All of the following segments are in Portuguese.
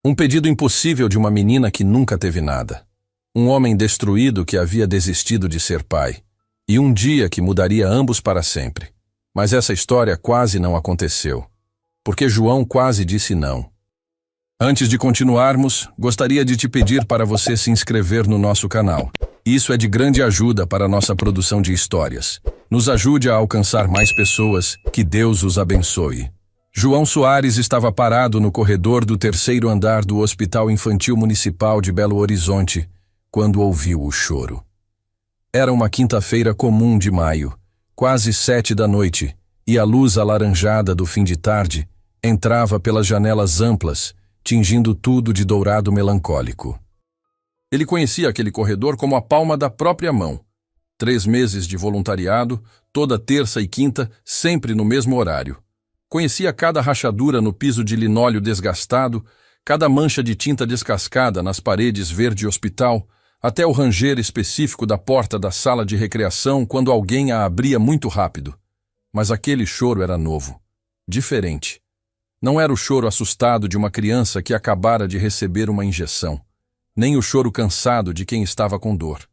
Um pedido impossível de uma menina que nunca teve nada. Um homem destruído que havia desistido de ser pai. E um dia que mudaria ambos para sempre. Mas essa história quase não aconteceu. Porque João quase disse não. Antes de continuarmos, gostaria de te pedir para você se inscrever no nosso canal. Isso é de grande ajuda para a nossa produção de histórias. Nos ajude a alcançar mais pessoas. Que Deus os abençoe. João Soares estava parado no corredor do 3º andar do Hospital Infantil Municipal de Belo Horizonte, quando ouviu o choro. Era uma quinta-feira comum de maio, quase 7 da noite, e a luz alaranjada do fim de tarde entrava pelas janelas amplas, tingindo tudo de dourado melancólico. Ele conhecia aquele corredor como a palma da própria mão. 3 meses de voluntariado, toda terça e quinta, sempre no mesmo horário. Conhecia cada rachadura no piso de linóleo desgastado, cada mancha de tinta descascada nas paredes verde hospital, até o ranger específico da porta da sala de recreação quando alguém a abria muito rápido. Mas aquele choro era novo, diferente. Não era o choro assustado de uma criança que acabara de receber uma injeção, nem o choro cansado de quem estava com dor.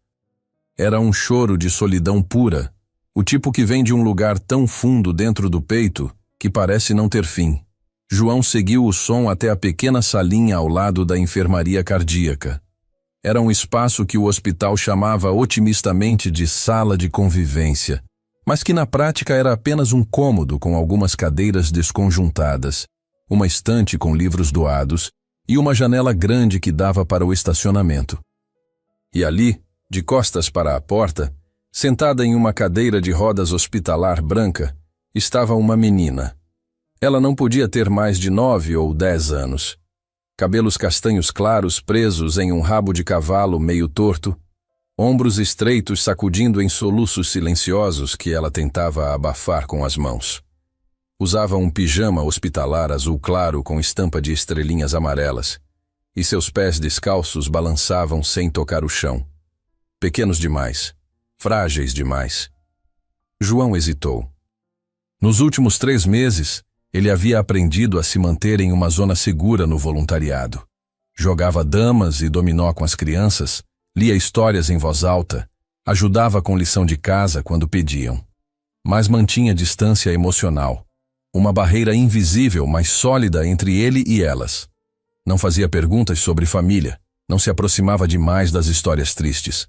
Era um choro de solidão pura, o tipo que vem de um lugar tão fundo dentro do peito que parece não ter fim. João seguiu o som até a pequena salinha ao lado da enfermaria cardíaca. Era um espaço que o hospital chamava otimistamente de sala de convivência, mas que na prática era apenas um cômodo com algumas cadeiras desconjuntadas, uma estante com livros doados e uma janela grande que dava para o estacionamento. E ali, de costas para a porta, sentada em uma cadeira de rodas hospitalar branca, estava uma menina. Ela não podia ter mais de 9 ou 10 anos. Cabelos castanhos claros presos em um rabo de cavalo meio torto, ombros estreitos sacudindo em soluços silenciosos que ela tentava abafar com as mãos. Usava um pijama hospitalar azul claro com estampa de estrelinhas amarelas, e seus pés descalços balançavam sem tocar o chão. Pequenos demais, frágeis demais. João hesitou. Nos últimos 3 meses, ele havia aprendido a se manter em uma zona segura no voluntariado. Jogava damas e dominó com as crianças, lia histórias em voz alta, ajudava com lição de casa quando pediam. Mas mantinha distância emocional, uma barreira invisível, mas sólida entre ele e elas. Não fazia perguntas sobre família, não se aproximava demais das histórias tristes,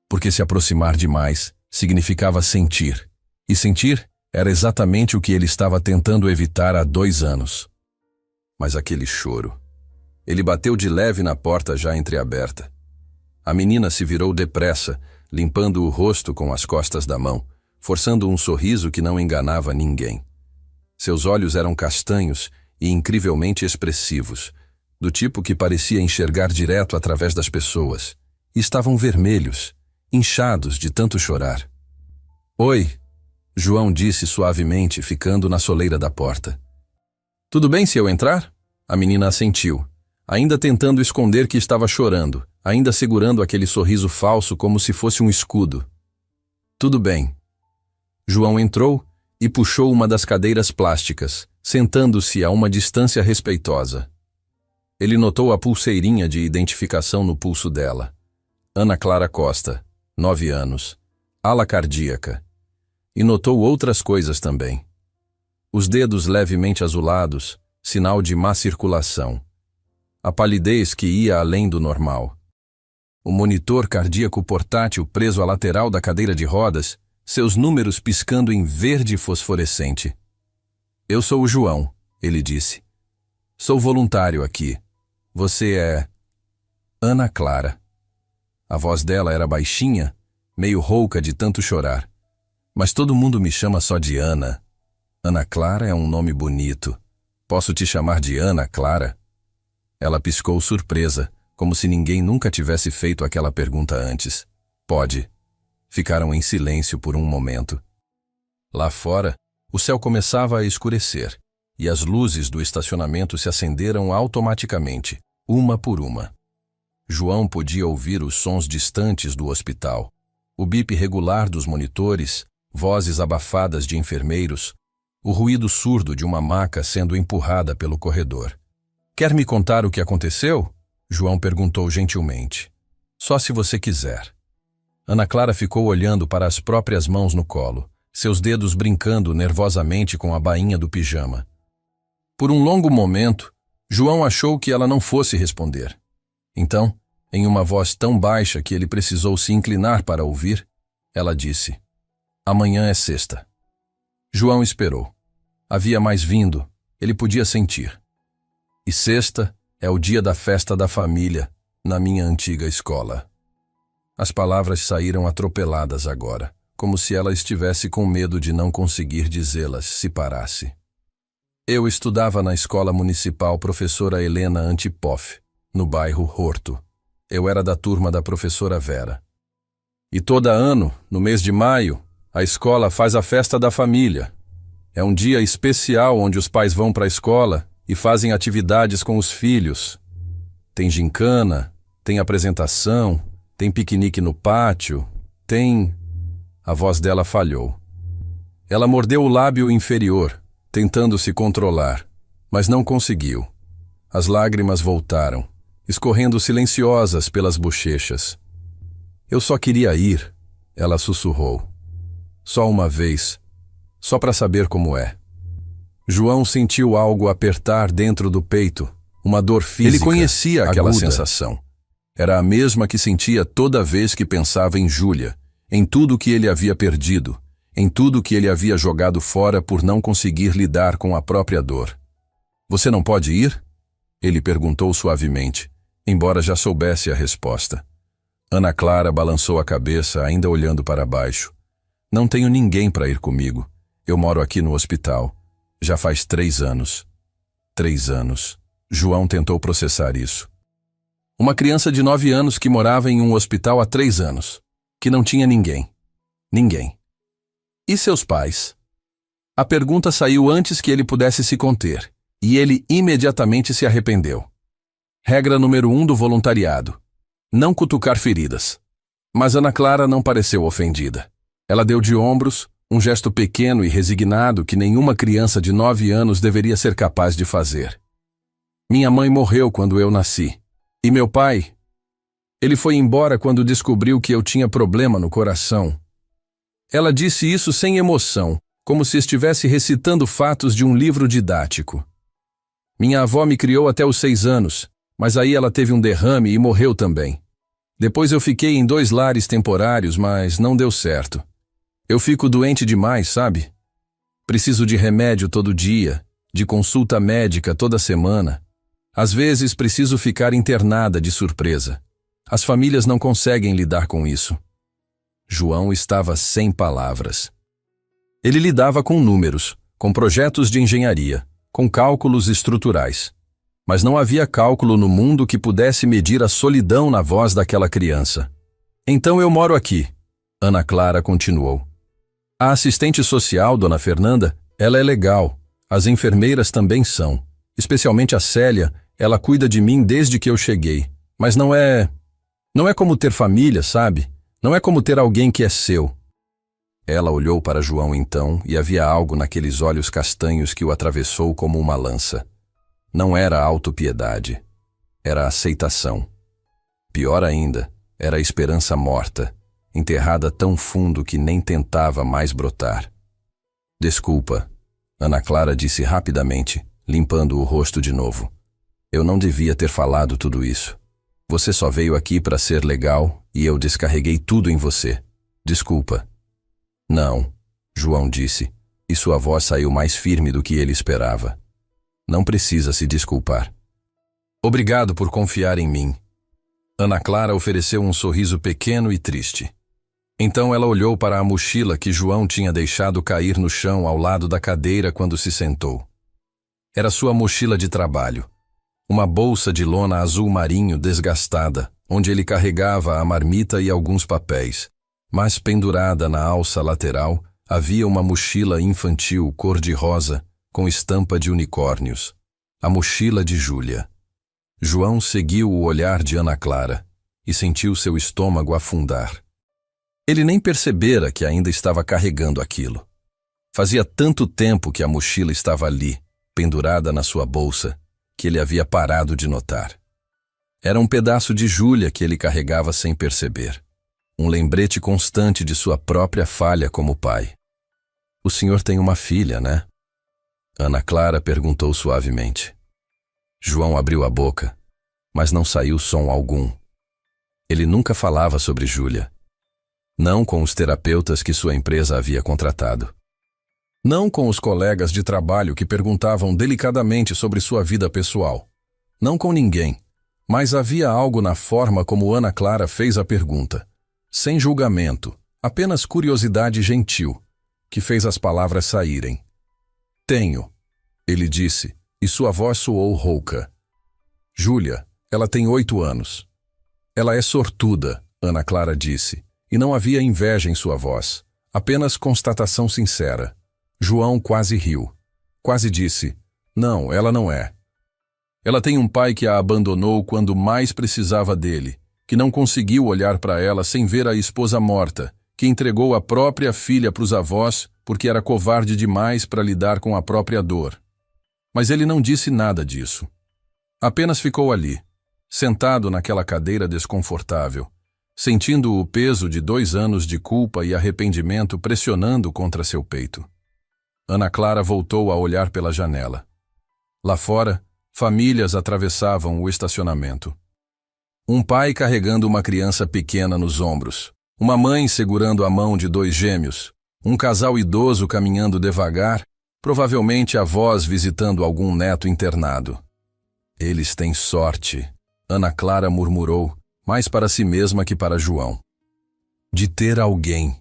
porque se aproximar demais significava sentir, e sentir era exatamente o que ele estava tentando evitar há 2 anos. Mas aquele choro. Ele bateu de leve na porta já entreaberta. A menina se virou depressa, limpando o rosto com as costas da mão, forçando um sorriso que não enganava ninguém. Seus olhos eram castanhos e incrivelmente expressivos, do tipo que parecia enxergar direto através das pessoas, e estavam vermelhos, inchados de tanto chorar. "Oi", João disse suavemente, ficando na soleira da porta. "Tudo bem se eu entrar?" A menina assentiu, ainda tentando esconder que estava chorando, ainda segurando aquele sorriso falso como se fosse um escudo. "Tudo bem." João entrou e puxou uma das cadeiras plásticas, sentando-se a uma distância respeitosa. Ele notou a pulseirinha de identificação no pulso dela. Ana Clara Costa, 9 anos, ala cardíaca. E notou outras coisas também. Os dedos levemente azulados, sinal de má circulação. A palidez que ia além do normal. O monitor cardíaco portátil preso à lateral da cadeira de rodas, seus números piscando em verde fosforescente. "Eu sou o João", ele disse. "Sou voluntário aqui. Você é..." "Ana Clara." A voz dela era baixinha, meio rouca de tanto chorar. "Mas todo mundo me chama só de Ana. Ana Clara é um nome bonito. Posso te chamar de Ana Clara?" Ela piscou surpresa, como se ninguém nunca tivesse feito aquela pergunta antes. "Pode." Ficaram em silêncio por um momento. Lá fora, o céu começava a escurecer, e as luzes do estacionamento se acenderam automaticamente, uma por uma. João podia ouvir os sons distantes do hospital, o bip regular dos monitores, vozes abafadas de enfermeiros, o ruído surdo de uma maca sendo empurrada pelo corredor. Quer me contar o que aconteceu? João perguntou gentilmente. Só se você quiser. Ana Clara ficou olhando para as próprias mãos no colo, seus dedos brincando nervosamente com a bainha do pijama. Por um longo momento, João achou que ela não fosse responder. Então, em uma voz tão baixa que ele precisou se inclinar para ouvir, ela disse: Amanhã é sexta. João esperou. Havia mais vindo, ele podia sentir. E sexta é o dia da festa da família, na minha antiga escola. As palavras saíram atropeladas agora, como se ela estivesse com medo de não conseguir dizê-las se parasse. Eu estudava na escola municipal Professora Helena Antipoff, no bairro Horto. Eu era da turma da professora Vera. E todo ano, no mês de maio, a escola faz a festa da família. É um dia especial onde os pais vão para a escola e fazem atividades com os filhos. Tem gincana, tem apresentação, tem piquenique no pátio, tem... A voz dela falhou. Ela mordeu o lábio inferior, tentando se controlar, mas não conseguiu. As lágrimas voltaram, escorrendo silenciosas pelas bochechas. Eu só queria ir, ela sussurrou. Só uma vez, só para saber como é. João sentiu algo apertar dentro do peito, uma dor física. Ele conhecia aquela sensação. Era a mesma que sentia toda vez que pensava em Júlia, em tudo que ele havia perdido, em tudo que ele havia jogado fora por não conseguir lidar com a própria dor. Você não pode ir? Ele perguntou suavemente, embora já soubesse a resposta. Ana Clara balançou a cabeça, ainda olhando para baixo. Não tenho ninguém para ir comigo. Eu moro aqui no hospital. Já faz 3 anos. 3 anos. João tentou processar isso. Uma criança de 9 anos que morava em um hospital há 3 anos. Que não tinha ninguém. Ninguém. E seus pais? A pergunta saiu antes que ele pudesse se conter, e ele imediatamente se arrependeu. Regra número 1 do voluntariado: não cutucar feridas. Mas Ana Clara não pareceu ofendida. Ela deu de ombros, um gesto pequeno e resignado que nenhuma criança de 9 anos deveria ser capaz de fazer. Minha mãe morreu quando eu nasci. E meu pai? Ele foi embora quando descobriu que eu tinha problema no coração. Ela disse isso sem emoção, como se estivesse recitando fatos de um livro didático. Minha avó me criou até os 6 anos, mas aí ela teve um derrame e morreu também. Depois eu fiquei em 2 lares temporários, mas não deu certo. Eu fico doente demais, sabe? Preciso de remédio todo dia, de consulta médica toda semana. Às vezes preciso ficar internada de surpresa. As famílias não conseguem lidar com isso. João estava sem palavras. Ele lidava com números, com projetos de engenharia, com cálculos estruturais. Mas não havia cálculo no mundo que pudesse medir a solidão na voz daquela criança. Então eu moro aqui, Ana Clara continuou. A assistente social, Dona Fernanda, ela é legal. As enfermeiras também são. Especialmente a Célia, ela cuida de mim desde que eu cheguei. Mas não é como ter família, sabe? Não é como ter alguém que é seu. Ela olhou para João então e havia algo naqueles olhos castanhos que o atravessou como uma lança. Não era autopiedade. Era aceitação. Pior ainda, era a esperança morta, enterrada tão fundo que nem tentava mais brotar. Desculpa, Ana Clara disse rapidamente, limpando o rosto de novo. Eu não devia ter falado tudo isso. Você só veio aqui para ser legal e eu descarreguei tudo em você. Desculpa. Não, João disse, e sua voz saiu mais firme do que ele esperava. Não precisa se desculpar. Obrigado por confiar em mim. Ana Clara ofereceu um sorriso pequeno e triste. Então ela olhou para a mochila que João tinha deixado cair no chão ao lado da cadeira quando se sentou. Era sua mochila de trabalho. Uma bolsa de lona azul marinho desgastada, onde ele carregava a marmita e alguns papéis. Mas pendurada na alça lateral, havia uma mochila infantil cor-de-rosa, com estampa de unicórnios. A mochila de Júlia. João seguiu o olhar de Ana Clara e sentiu seu estômago afundar. Ele nem percebera que ainda estava carregando aquilo. Fazia tanto tempo que a mochila estava ali, pendurada na sua bolsa, que ele havia parado de notar. Era um pedaço de Júlia que ele carregava sem perceber. Um lembrete constante de sua própria falha como pai. O senhor tem uma filha, né? Ana Clara perguntou suavemente. João abriu a boca, mas não saiu som algum. Ele nunca falava sobre Júlia. Não com os terapeutas que sua empresa havia contratado. Não com os colegas de trabalho que perguntavam delicadamente sobre sua vida pessoal. Não com ninguém. Mas havia algo na forma como Ana Clara fez a pergunta. Sem julgamento, apenas curiosidade gentil, que fez as palavras saírem. Tenho, ele disse, e sua voz soou rouca. Júlia, ela tem 8 anos. Ela é sortuda, Ana Clara disse, e não havia inveja em sua voz, apenas constatação sincera. João quase riu. Quase disse, não, ela não é. Ela tem um pai que a abandonou quando mais precisava dele, que não conseguiu olhar para ela sem ver a esposa morta, que entregou a própria filha para os avós porque era covarde demais para lidar com a própria dor. Mas ele não disse nada disso. Apenas ficou ali, sentado naquela cadeira desconfortável, sentindo o peso de 2 anos de culpa e arrependimento pressionando contra seu peito. Ana Clara voltou a olhar pela janela. Lá fora, famílias atravessavam o estacionamento. Um pai carregando uma criança pequena nos ombros, uma mãe segurando a mão de 2 gêmeos, um casal idoso caminhando devagar, provavelmente avós visitando algum neto internado. Eles têm sorte, Ana Clara murmurou, mais para si mesma que para João. De ter alguém.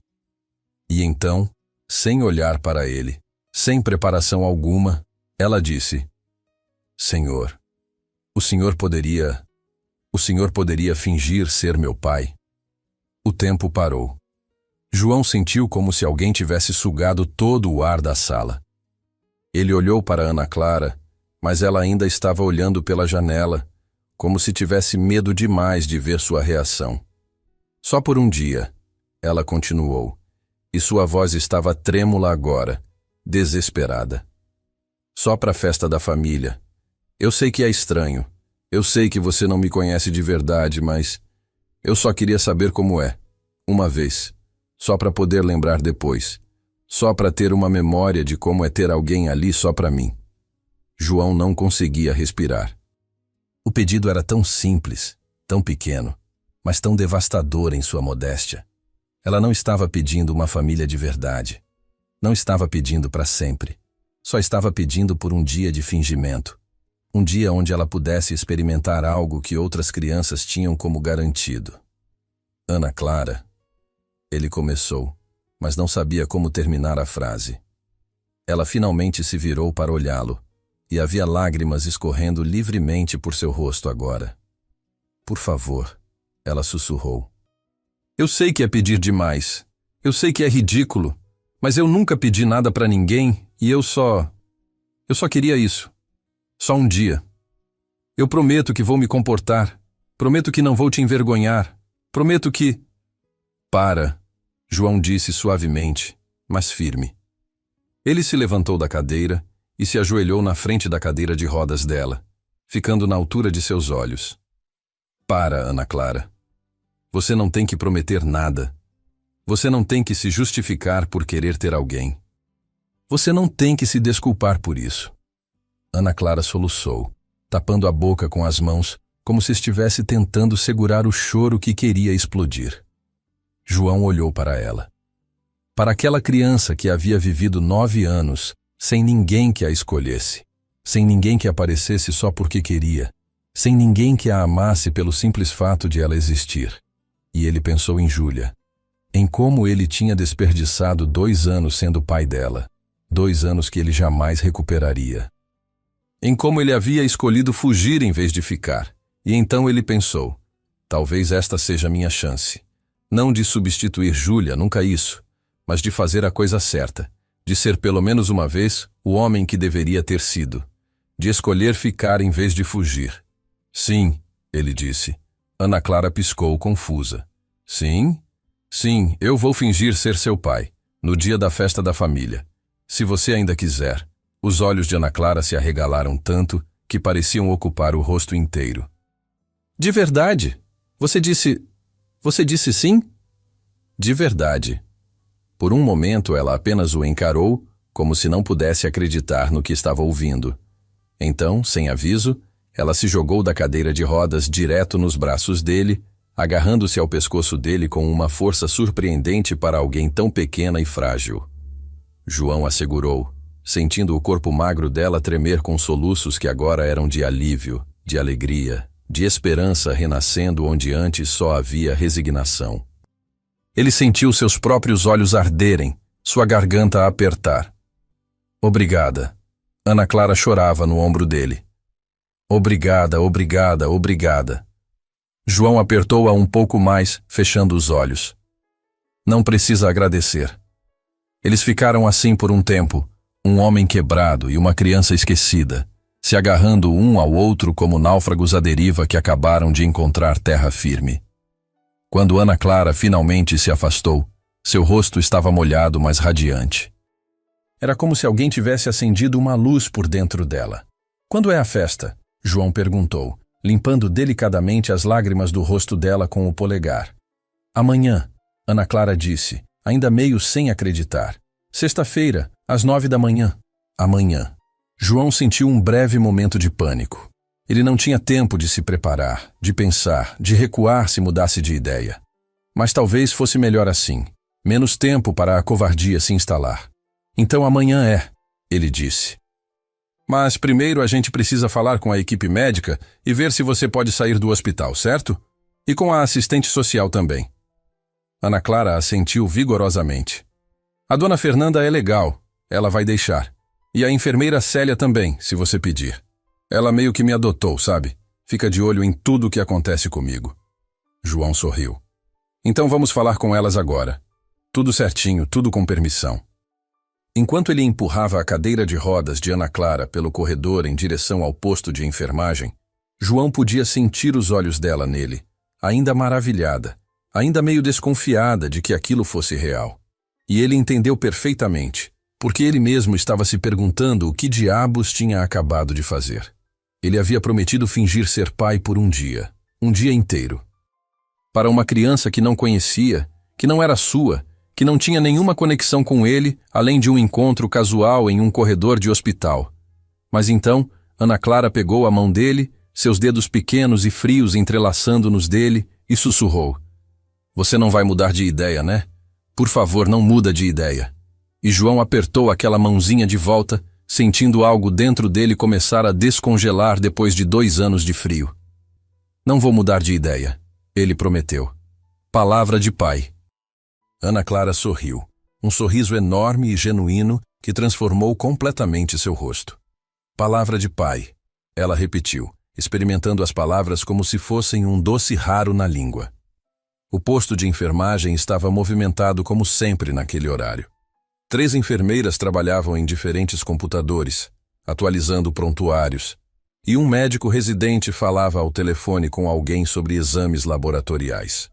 E então, sem olhar para ele, sem preparação alguma, ela disse, Senhor, o senhor poderia fingir ser meu pai? O tempo parou. João sentiu como se alguém tivesse sugado todo o ar da sala. Ele olhou para Ana Clara, mas ela ainda estava olhando pela janela, como se tivesse medo demais de ver sua reação. Só por um dia, ela continuou, e sua voz estava trêmula agora, desesperada. Só para a festa da família. Eu sei que é estranho. Eu sei que você não me conhece de verdade, mas eu só queria saber como é. Uma vez. Só para poder lembrar depois. Só para ter uma memória de como é ter alguém ali só para mim. João não conseguia respirar. O pedido era tão simples, tão pequeno, mas tão devastador em sua modéstia. Ela não estava pedindo uma família de verdade. Não estava pedindo para sempre. Só estava pedindo por um dia de fingimento. Um dia onde ela pudesse experimentar algo que outras crianças tinham como garantido. Ana Clara. Ele começou, mas não sabia como terminar a frase. Ela finalmente se virou para olhá-lo, e havia lágrimas escorrendo livremente por seu rosto agora. Por favor, ela sussurrou. Eu sei que é pedir demais. Eu sei que é ridículo, mas eu nunca pedi nada para ninguém e eu só queria isso. Só um dia. Eu prometo que vou me comportar. Prometo que não vou te envergonhar. Prometo que... Para, João disse suavemente, mas firme. Ele se levantou da cadeira e se ajoelhou na frente da cadeira de rodas dela, ficando na altura de seus olhos. Para, Ana Clara. Você não tem que prometer nada. Você não tem que se justificar por querer ter alguém. Você não tem que se desculpar por isso. Ana Clara soluçou, tapando a boca com as mãos, como se estivesse tentando segurar o choro que queria explodir. João olhou para ela. Para aquela criança que havia vivido 9 anos, sem ninguém que a escolhesse, sem ninguém que aparecesse só porque queria, sem ninguém que a amasse pelo simples fato de ela existir. E ele pensou em Júlia, em como ele tinha desperdiçado 2 anos sendo pai dela, 2 anos que ele jamais recuperaria. Em como ele havia escolhido fugir em vez de ficar. E então ele pensou, talvez esta seja minha chance. Não de substituir Júlia, nunca isso, mas de fazer a coisa certa, de ser pelo menos uma vez o homem que deveria ter sido, de escolher ficar em vez de fugir. Sim, ele disse. Ana Clara piscou confusa. Sim? Sim, eu vou fingir ser seu pai, no dia da festa da família. Se você ainda quiser. Os olhos de Ana Clara se arregalaram tanto que pareciam ocupar o rosto inteiro. De verdade? Você disse sim? De verdade. Por um momento ela apenas o encarou, como se não pudesse acreditar no que estava ouvindo. Então, sem aviso, ela se jogou da cadeira de rodas direto nos braços dele, agarrando-se ao pescoço dele com uma força surpreendente para alguém tão pequena e frágil. João a segurou, sentindo o corpo magro dela tremer com soluços que agora eram de alívio, de alegria, de esperança renascendo onde antes só havia resignação. Ele sentiu seus próprios olhos arderem, sua garganta a apertar. Obrigada. Ana Clara chorava no ombro dele. Obrigada, obrigada, obrigada. João apertou-a um pouco mais, fechando os olhos. Não precisa agradecer. Eles ficaram assim por um tempo, um homem quebrado e uma criança esquecida, se agarrando um ao outro como náufragos à deriva que acabaram de encontrar terra firme. Quando Ana Clara finalmente se afastou, seu rosto estava molhado, mas radiante. Era como se alguém tivesse acendido uma luz por dentro dela. Quando é a festa? João perguntou, limpando delicadamente as lágrimas do rosto dela com o polegar. Amanhã, Ana Clara disse, ainda meio sem acreditar. Sexta-feira, às 9 da manhã. Amanhã. João sentiu um breve momento de pânico. Ele não tinha tempo de se preparar, de pensar, de recuar se mudasse de ideia. Mas talvez fosse melhor assim. Menos tempo para a covardia se instalar. Então amanhã é, ele disse. Mas primeiro a gente precisa falar com a equipe médica e ver se você pode sair do hospital, certo? E com a assistente social também. Ana Clara assentiu vigorosamente. A dona Fernanda é legal, ela vai deixar. E a enfermeira Célia também, se você pedir. Ela meio que me adotou, sabe? Fica de olho em tudo o que acontece comigo. João sorriu. Então vamos falar com elas agora. Tudo certinho, tudo com permissão. Enquanto ele empurrava a cadeira de rodas de Ana Clara pelo corredor em direção ao posto de enfermagem, João podia sentir os olhos dela nele, ainda maravilhada, ainda meio desconfiada de que aquilo fosse real. E ele entendeu perfeitamente, porque ele mesmo estava se perguntando o que diabos tinha acabado de fazer. Ele havia prometido fingir ser pai por um dia inteiro. Para uma criança que não conhecia, que não era sua, que não tinha nenhuma conexão com ele, além de um encontro casual em um corredor de hospital. Mas então, Ana Clara pegou a mão dele, seus dedos pequenos e frios entrelaçando nos dele, e sussurrou. Você não vai mudar de ideia, né? Por favor, não muda de ideia. E João apertou aquela mãozinha de volta, sentindo algo dentro dele começar a descongelar depois de 2 anos de frio. Não vou mudar de ideia, ele prometeu. Palavra de pai. Ana Clara sorriu, um sorriso enorme e genuíno que transformou completamente seu rosto. Palavra de pai, ela repetiu, experimentando as palavras como se fossem um doce raro na língua. O posto de enfermagem estava movimentado como sempre naquele horário. 3 enfermeiras trabalhavam em diferentes computadores, atualizando prontuários, e um médico residente falava ao telefone com alguém sobre exames laboratoriais.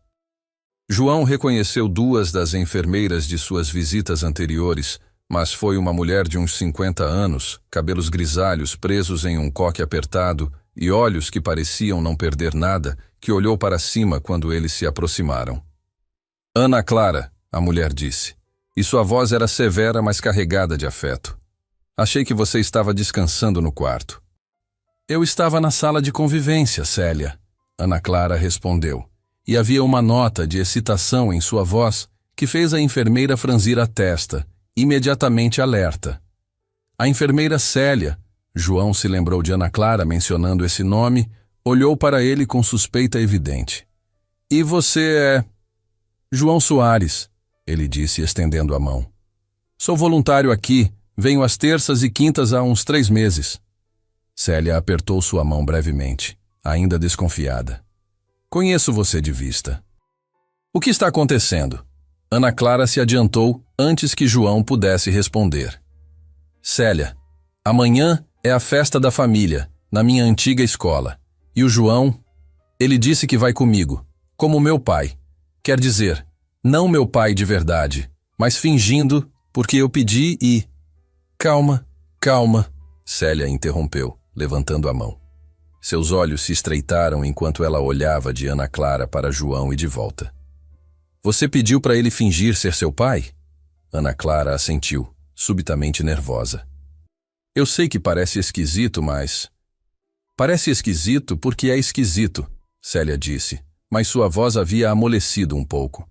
João reconheceu 2 das enfermeiras de suas visitas anteriores, mas foi uma mulher de uns 50 anos, cabelos grisalhos presos em um coque apertado e olhos que pareciam não perder nada, que olhou para cima quando eles se aproximaram. Ana Clara, a mulher disse, e sua voz era severa, mas carregada de afeto. Achei que você estava descansando no quarto. Eu estava na sala de convivência, Célia, Ana Clara respondeu, e havia uma nota de excitação em sua voz que fez a enfermeira franzir a testa, imediatamente alerta. A enfermeira Célia, João se lembrou de Ana Clara mencionando esse nome, olhou para ele com suspeita evidente. E você é... João Soares, ele disse estendendo a mão. Sou voluntário aqui, venho às terças e quintas há uns 3 meses. Célia apertou sua mão brevemente, ainda desconfiada. Conheço você de vista. O que está acontecendo? Ana Clara se adiantou antes que João pudesse responder. Célia, amanhã é a festa da família, na minha antiga escola. E o João, ele disse que vai comigo, como meu pai. Quer dizer, não meu pai de verdade, mas fingindo, porque eu pedi e... Calma, calma, Célia interrompeu. levantando a mão. Seus olhos se estreitaram enquanto ela olhava de Ana Clara para João e de volta. Você pediu para ele fingir ser seu pai? Ana Clara assentiu, subitamente nervosa. Eu sei que parece esquisito, mas... Parece esquisito porque é esquisito, Célia disse, mas sua voz havia amolecido um pouco.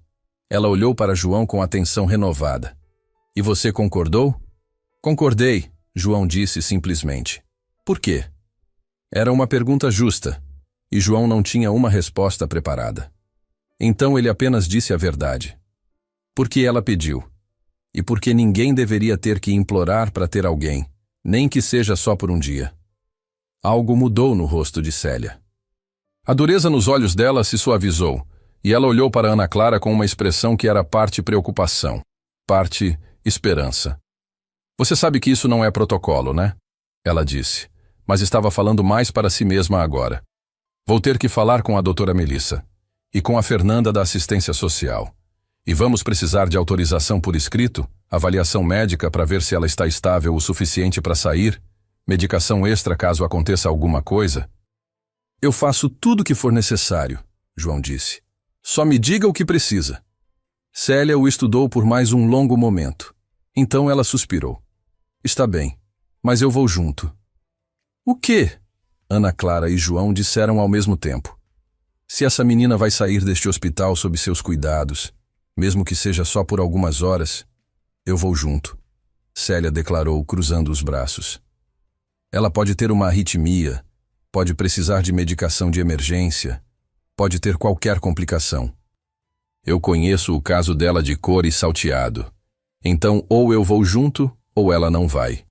Ela olhou para João com atenção renovada. E você concordou? Concordei, João disse simplesmente. Por quê? Era uma pergunta justa, e João não tinha uma resposta preparada. Então ele apenas disse a verdade. Porque ela pediu. E porque ninguém deveria ter que implorar para ter alguém, nem que seja só por um dia. Algo mudou no rosto de Célia. A dureza nos olhos dela se suavizou, e ela olhou para Ana Clara com uma expressão que era parte preocupação, parte esperança. Você sabe que isso não é protocolo, né? Ela disse, mas estava falando mais para si mesma agora. Vou ter que falar com a doutora Melissa e com a Fernanda da assistência social. E vamos precisar de autorização por escrito, avaliação médica para ver se ela está estável o suficiente para sair, medicação extra caso aconteça alguma coisa. Eu faço tudo o que for necessário, João disse. Só me diga o que precisa. Célia o estudou por mais um longo momento. Então ela suspirou. Está bem, mas eu vou junto. O quê? Ana Clara e João disseram ao mesmo tempo. Se essa menina vai sair deste hospital sob seus cuidados, mesmo que seja só por algumas horas, eu vou junto, Célia declarou, cruzando os braços. Ela pode ter uma arritmia, pode precisar de medicação de emergência, pode ter qualquer complicação. Eu conheço o caso dela de cor e salteado. Então ou eu vou junto ou ela não vai.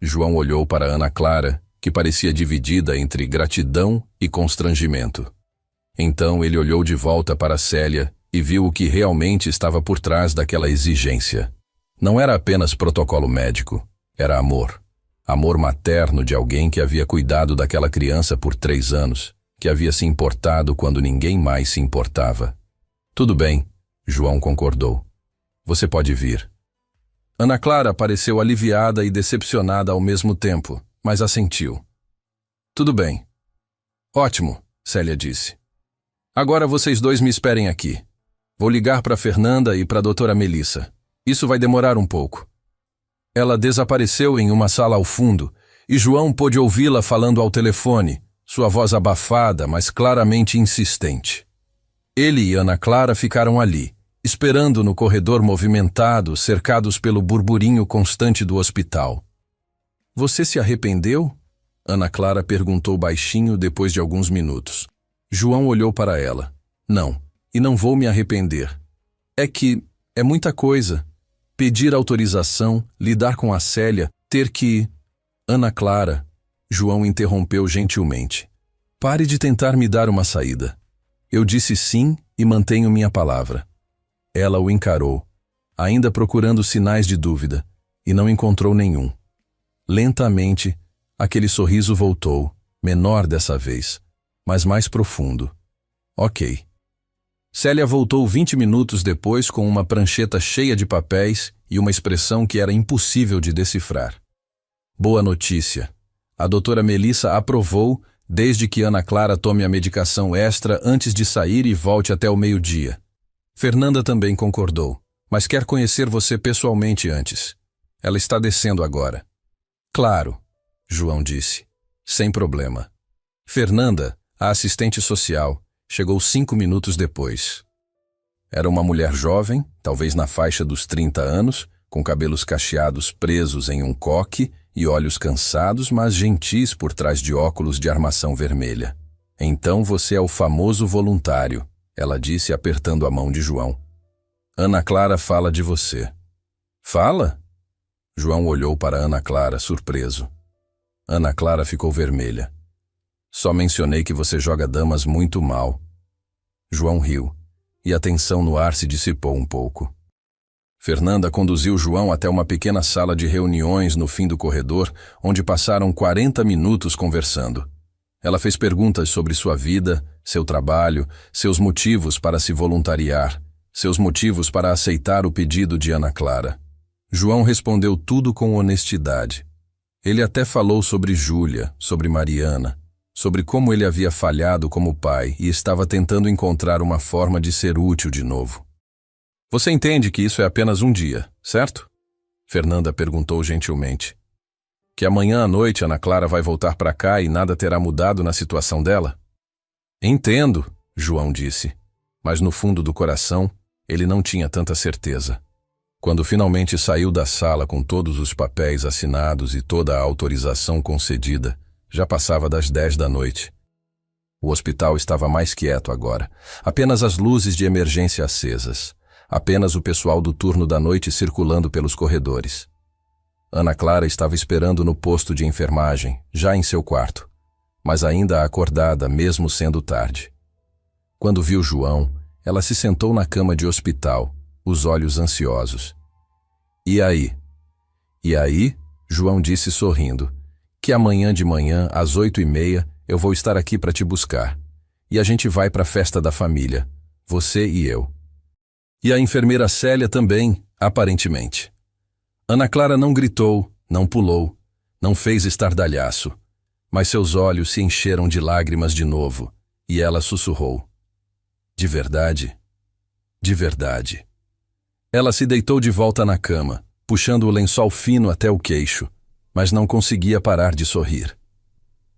João olhou para Ana Clara, que parecia dividida entre gratidão e constrangimento. Então ele olhou de volta para Célia e viu o que realmente estava por trás daquela exigência. Não era apenas protocolo médico, era amor. Amor materno de alguém que havia cuidado daquela criança por 3 anos, que havia se importado quando ninguém mais se importava. Tudo bem, João concordou. Você pode vir. Ana Clara pareceu aliviada e decepcionada ao mesmo tempo, mas assentiu. Tudo bem. Ótimo, Célia disse. Agora vocês dois me esperem aqui. Vou ligar para Fernanda e para a doutora Melissa. Isso vai demorar um pouco. Ela desapareceu em uma sala ao fundo, e João pôde ouvi-la falando ao telefone, sua voz abafada, mas claramente insistente. Ele e Ana Clara ficaram ali, esperando no corredor movimentado, cercados pelo burburinho constante do hospital. Você se arrependeu? Ana Clara perguntou baixinho depois de alguns minutos. João olhou para ela. Não, e não vou me arrepender. É muita coisa. Pedir autorização, lidar com a Célia, ter que... Ana Clara, João interrompeu gentilmente. Pare de tentar me dar uma saída. Eu disse sim e mantenho minha palavra. Ela o encarou, ainda procurando sinais de dúvida, e não encontrou nenhum. Lentamente, aquele sorriso voltou, menor dessa vez, mas mais profundo. Ok. Célia voltou 20 minutos depois com uma prancheta cheia de papéis e uma expressão que era impossível de decifrar. Boa notícia. A doutora Melissa aprovou, desde que Ana Clara tome a medicação extra antes de sair e volte até o meio-dia. Fernanda também concordou, mas quer conhecer você pessoalmente antes. Ela está descendo agora. Claro, João disse. Sem problema. Fernanda, a assistente social, chegou 5 minutos depois. Era uma mulher jovem, talvez na faixa dos 30 anos, com cabelos cacheados presos em um coque e olhos cansados, mas gentis por trás de óculos de armação vermelha. Então você é o famoso voluntário, ela disse apertando a mão de João. Ana Clara fala de você. Fala? João olhou para Ana Clara, surpreso. Ana Clara ficou vermelha. Só mencionei que você joga damas muito mal. João riu, e a tensão no ar se dissipou um pouco. Fernanda conduziu João até uma pequena sala de reuniões no fim do corredor, onde passaram 40 minutos conversando. Ela fez perguntas sobre sua vida, seu trabalho, seus motivos para se voluntariar, seus motivos para aceitar o pedido de Ana Clara. João respondeu tudo com honestidade. Ele até falou sobre Júlia, sobre Mariana, sobre como ele havia falhado como pai e estava tentando encontrar uma forma de ser útil de novo. Você entende que isso é apenas um dia, certo? Fernanda perguntou gentilmente. Que amanhã à noite Ana Clara vai voltar para cá e nada terá mudado na situação dela? Entendo, João disse, mas no fundo do coração ele não tinha tanta certeza. Quando finalmente saiu da sala com todos os papéis assinados e toda a autorização concedida, já passava das 10 da noite. O hospital estava mais quieto agora, apenas as luzes de emergência acesas, apenas o pessoal do turno da noite circulando pelos corredores. Ana Clara estava esperando no posto de enfermagem, já em seu quarto, mas ainda acordada mesmo sendo tarde. Quando viu João, ela se sentou na cama de hospital, os olhos ansiosos. E aí? E aí, João disse sorrindo, que amanhã de manhã, às 8h30, eu vou estar aqui para te buscar. E a gente vai para a festa da família, você e eu. E a enfermeira Célia também, aparentemente. Ana Clara não gritou, não pulou, não fez estardalhaço, mas seus olhos se encheram de lágrimas de novo, e ela sussurrou. De verdade? De verdade. Ela se deitou de volta na cama, puxando o lençol fino até o queixo, mas não conseguia parar de sorrir.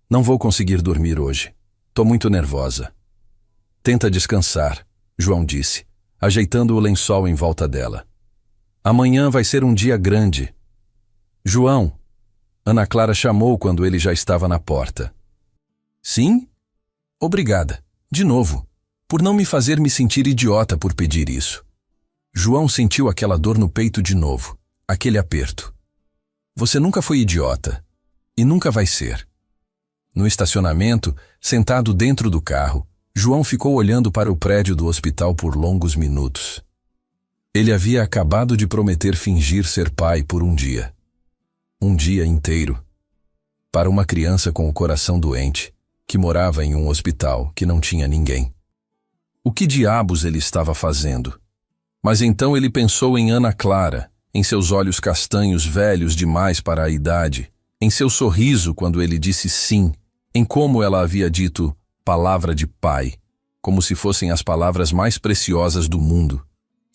Não vou conseguir dormir hoje. Tô muito nervosa. Tenta descansar, João disse, ajeitando o lençol em volta dela. Amanhã vai ser um dia grande. João, Ana Clara chamou quando ele já estava na porta. Sim? Obrigada, de novo, por não me fazer me sentir idiota por pedir isso. João sentiu aquela dor no peito de novo, aquele aperto. Você nunca foi idiota, e nunca vai ser. No estacionamento, sentado dentro do carro, João ficou olhando para o prédio do hospital por longos minutos. Ele havia acabado de prometer fingir ser pai por um dia. Um dia inteiro. Para uma criança com o coração doente, que morava em um hospital que não tinha ninguém. O que diabos ele estava fazendo? Mas então ele pensou em Ana Clara, em seus olhos castanhos velhos demais para a idade, em seu sorriso quando ele disse sim, em como ela havia dito palavra de pai, como se fossem as palavras mais preciosas do mundo.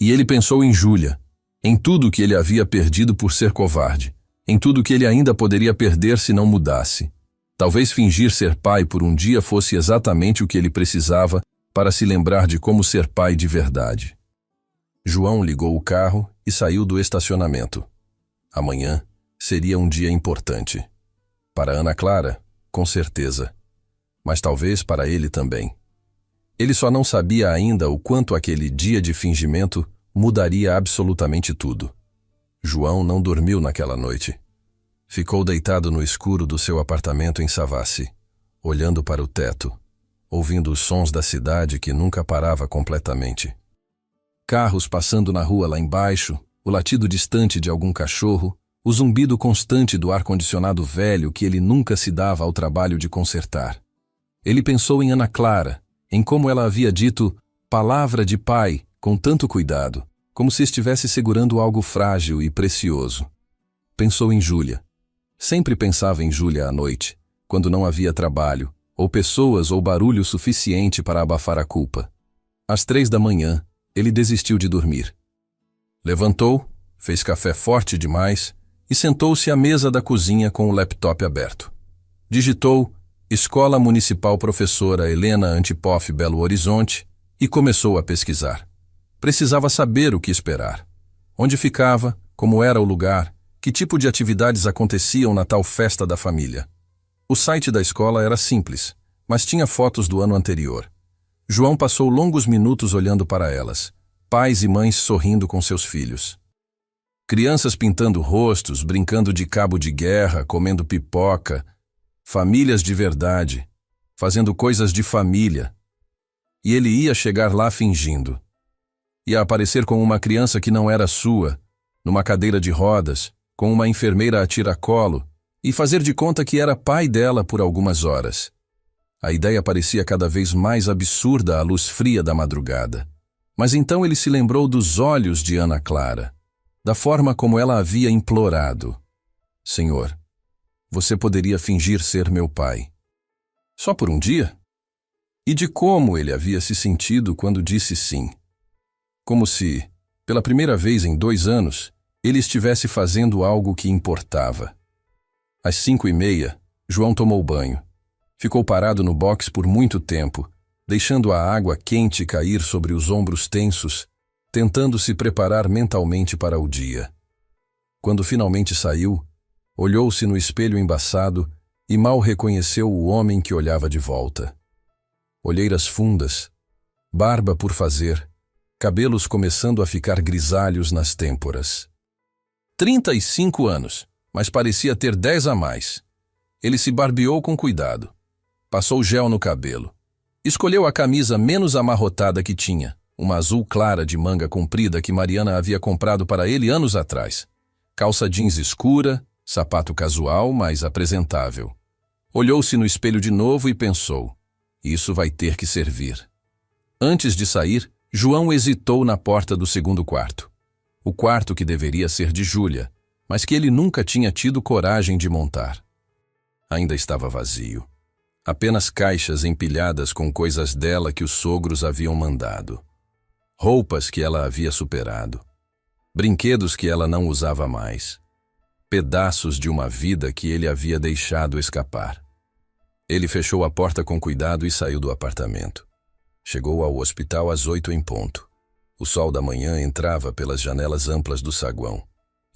E ele pensou em Júlia, em tudo que ele havia perdido por ser covarde, em tudo que ele ainda poderia perder se não mudasse. Talvez fingir ser pai por um dia fosse exatamente o que ele precisava para se lembrar de como ser pai de verdade. João ligou o carro e saiu do estacionamento. Amanhã seria um dia importante. Para Ana Clara, com certeza. Mas talvez para ele também. Ele só não sabia ainda o quanto aquele dia de fingimento mudaria absolutamente tudo. João não dormiu naquela noite. Ficou deitado no escuro do seu apartamento em Savassi, olhando para o teto, ouvindo os sons da cidade que nunca parava completamente. Carros passando na rua lá embaixo, o latido distante de algum cachorro, o zumbido constante do ar-condicionado velho que ele nunca se dava ao trabalho de consertar. Ele pensou em Ana Clara, em como ela havia dito palavra de pai com tanto cuidado, como se estivesse segurando algo frágil e precioso. Pensou em Júlia. Sempre pensava em Júlia à noite, quando não havia trabalho, ou pessoas ou barulho suficiente para abafar a culpa. Às 3 da manhã, ele desistiu de dormir. Levantou, fez café forte demais e sentou-se à mesa da cozinha com o laptop aberto. Digitou Escola Municipal Professora Helena Antipoff Belo Horizonte e começou a pesquisar. Precisava saber o que esperar. Onde ficava, como era o lugar, que tipo de atividades aconteciam na tal festa da família. O site da escola era simples, mas tinha fotos do ano anterior. João passou longos minutos olhando para elas, pais e mães sorrindo com seus filhos. Crianças pintando rostos, brincando de cabo de guerra, comendo pipoca, famílias de verdade, fazendo coisas de família. E ele ia chegar lá fingindo. Ia aparecer com uma criança que não era sua, numa cadeira de rodas, com uma enfermeira a tiracolo, e fazer de conta que era pai dela por algumas horas. A ideia parecia cada vez mais absurda à luz fria da madrugada. Mas então ele se lembrou dos olhos de Ana Clara, da forma como ela havia implorado. Senhor, você poderia fingir ser meu pai. Só por um dia? E de como ele havia se sentido quando disse sim. Como se, pela primeira vez em 2 anos, ele estivesse fazendo algo que importava. Às 5h30, João tomou banho. Ficou parado no box por muito tempo, deixando a água quente cair sobre os ombros tensos, tentando se preparar mentalmente para o dia. Quando finalmente saiu, olhou-se no espelho embaçado e mal reconheceu o homem que olhava de volta. Olheiras fundas, barba por fazer, cabelos começando a ficar grisalhos nas têmporas. 35 anos, mas parecia ter 10 a mais. Ele se barbeou com cuidado. Passou gel no cabelo. Escolheu a camisa menos amarrotada que tinha, uma azul clara de manga comprida que Mariana havia comprado para ele anos atrás. Calça jeans escura, sapato casual, mas apresentável. Olhou-se no espelho de novo e pensou, isso vai ter que servir. Antes de sair, João hesitou na porta do segundo quarto. O quarto que deveria ser de Júlia, mas que ele nunca tinha tido coragem de montar. Ainda estava vazio. Apenas caixas empilhadas com coisas dela que os sogros haviam mandado. Roupas que ela havia superado. Brinquedos que ela não usava mais. Pedaços de uma vida que ele havia deixado escapar. Ele fechou a porta com cuidado e saiu do apartamento. Chegou ao hospital às 8 em ponto. O sol da manhã entrava pelas janelas amplas do saguão,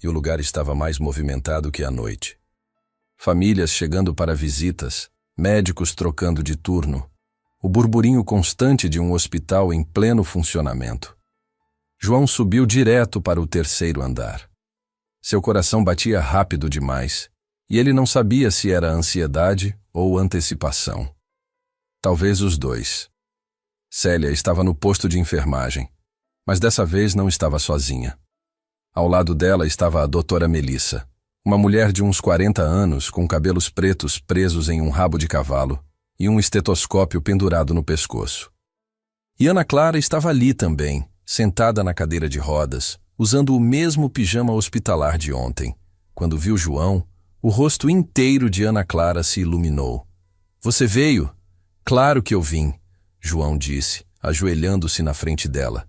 e o lugar estava mais movimentado que à noite. Famílias chegando para visitas, médicos trocando de turno, o burburinho constante de um hospital em pleno funcionamento. João subiu direto para o 3º andar. Seu coração batia rápido demais, e ele não sabia se era ansiedade ou antecipação. Talvez os dois. Célia estava no posto de enfermagem, mas dessa vez não estava sozinha. Ao lado dela estava a doutora Melissa, uma mulher de uns 40 anos com cabelos pretos presos em um rabo de cavalo e um estetoscópio pendurado no pescoço. E Ana Clara estava ali também, sentada na cadeira de rodas, usando o mesmo pijama hospitalar de ontem. Quando viu João, o rosto inteiro de Ana Clara se iluminou. "Você veio?" "Claro que eu vim", João disse, ajoelhando-se na frente dela.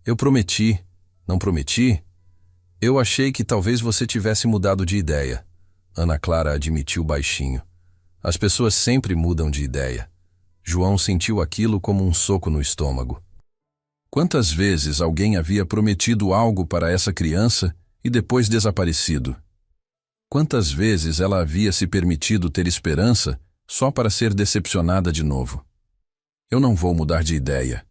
"Eu prometi." "Não prometi?" "Eu achei que talvez você tivesse mudado de ideia", Ana Clara admitiu baixinho. As pessoas sempre mudam de ideia. João sentiu aquilo como um soco no estômago. Quantas vezes alguém havia prometido algo para essa criança e depois desaparecido? Quantas vezes ela havia se permitido ter esperança só para ser decepcionada de novo? "Eu não vou mudar de ideia",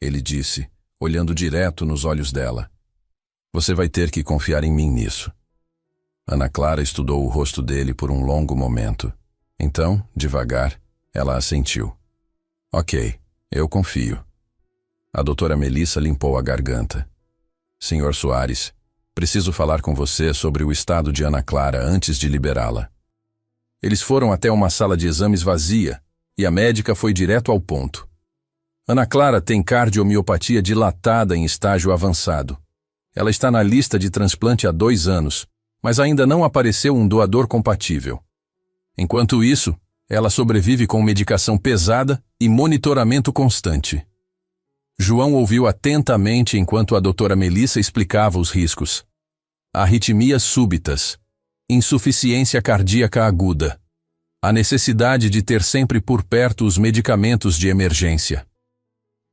ele disse, olhando direto nos olhos dela. "Você vai ter que confiar em mim nisso." Ana Clara estudou o rosto dele por um longo momento. Então, devagar, ela assentiu. "Ok, eu confio." A doutora Melissa limpou a garganta. "Senhor Soares, preciso falar com você sobre o estado de Ana Clara antes de liberá-la." Eles foram até uma sala de exames vazia e a médica foi direto ao ponto. "Ana Clara tem cardiomiopatia dilatada em estágio avançado. Ela está na lista de transplante há 2 anos, mas ainda não apareceu um doador compatível. Enquanto isso, ela sobrevive com medicação pesada e monitoramento constante." João ouviu atentamente enquanto a doutora Melissa explicava os riscos. Arritmias súbitas, insuficiência cardíaca aguda, a necessidade de ter sempre por perto os medicamentos de emergência.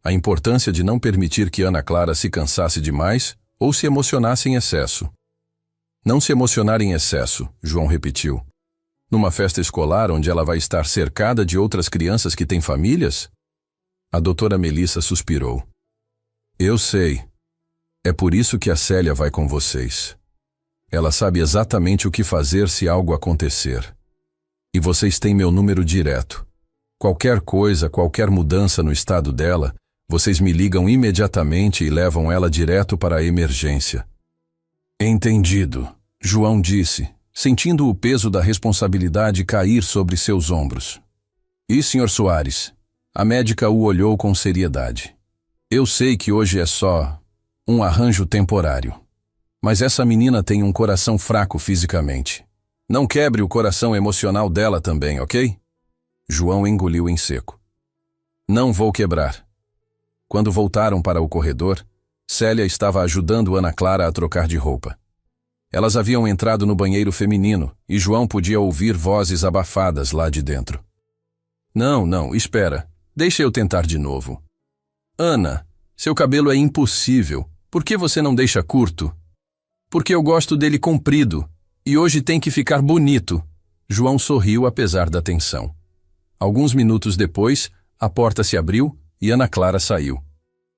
A importância de não permitir que Ana Clara se cansasse demais ou se emocionasse em excesso. "Não se emocionar em excesso", João repetiu. "Numa festa escolar onde ela vai estar cercada de outras crianças que têm famílias?" A doutora Melissa suspirou. "Eu sei. É por isso que a Célia vai com vocês. Ela sabe exatamente o que fazer se algo acontecer. E vocês têm meu número direto. Qualquer coisa, qualquer mudança no estado dela, vocês me ligam imediatamente e levam ela direto para a emergência." "Entendido", João disse, sentindo o peso da responsabilidade cair sobre seus ombros. "E, Sr. Soares?" A médica o olhou com seriedade. "Eu sei que hoje é só um arranjo temporário, mas essa menina tem um coração fraco fisicamente. Não quebre o coração emocional dela também, ok? João engoliu em seco. Não vou quebrar. Quando voltaram para o corredor, Célia estava ajudando Ana Clara a trocar de roupa. Elas haviam entrado no banheiro feminino e João podia ouvir vozes abafadas lá de dentro. Não, espera. Deixa eu tentar de novo. Ana, seu cabelo é impossível. Por que você não deixa curto? Porque eu gosto dele comprido. E hoje tem que ficar bonito. João sorriu apesar da tensão. Alguns minutos depois, a porta se abriu e Ana Clara saiu.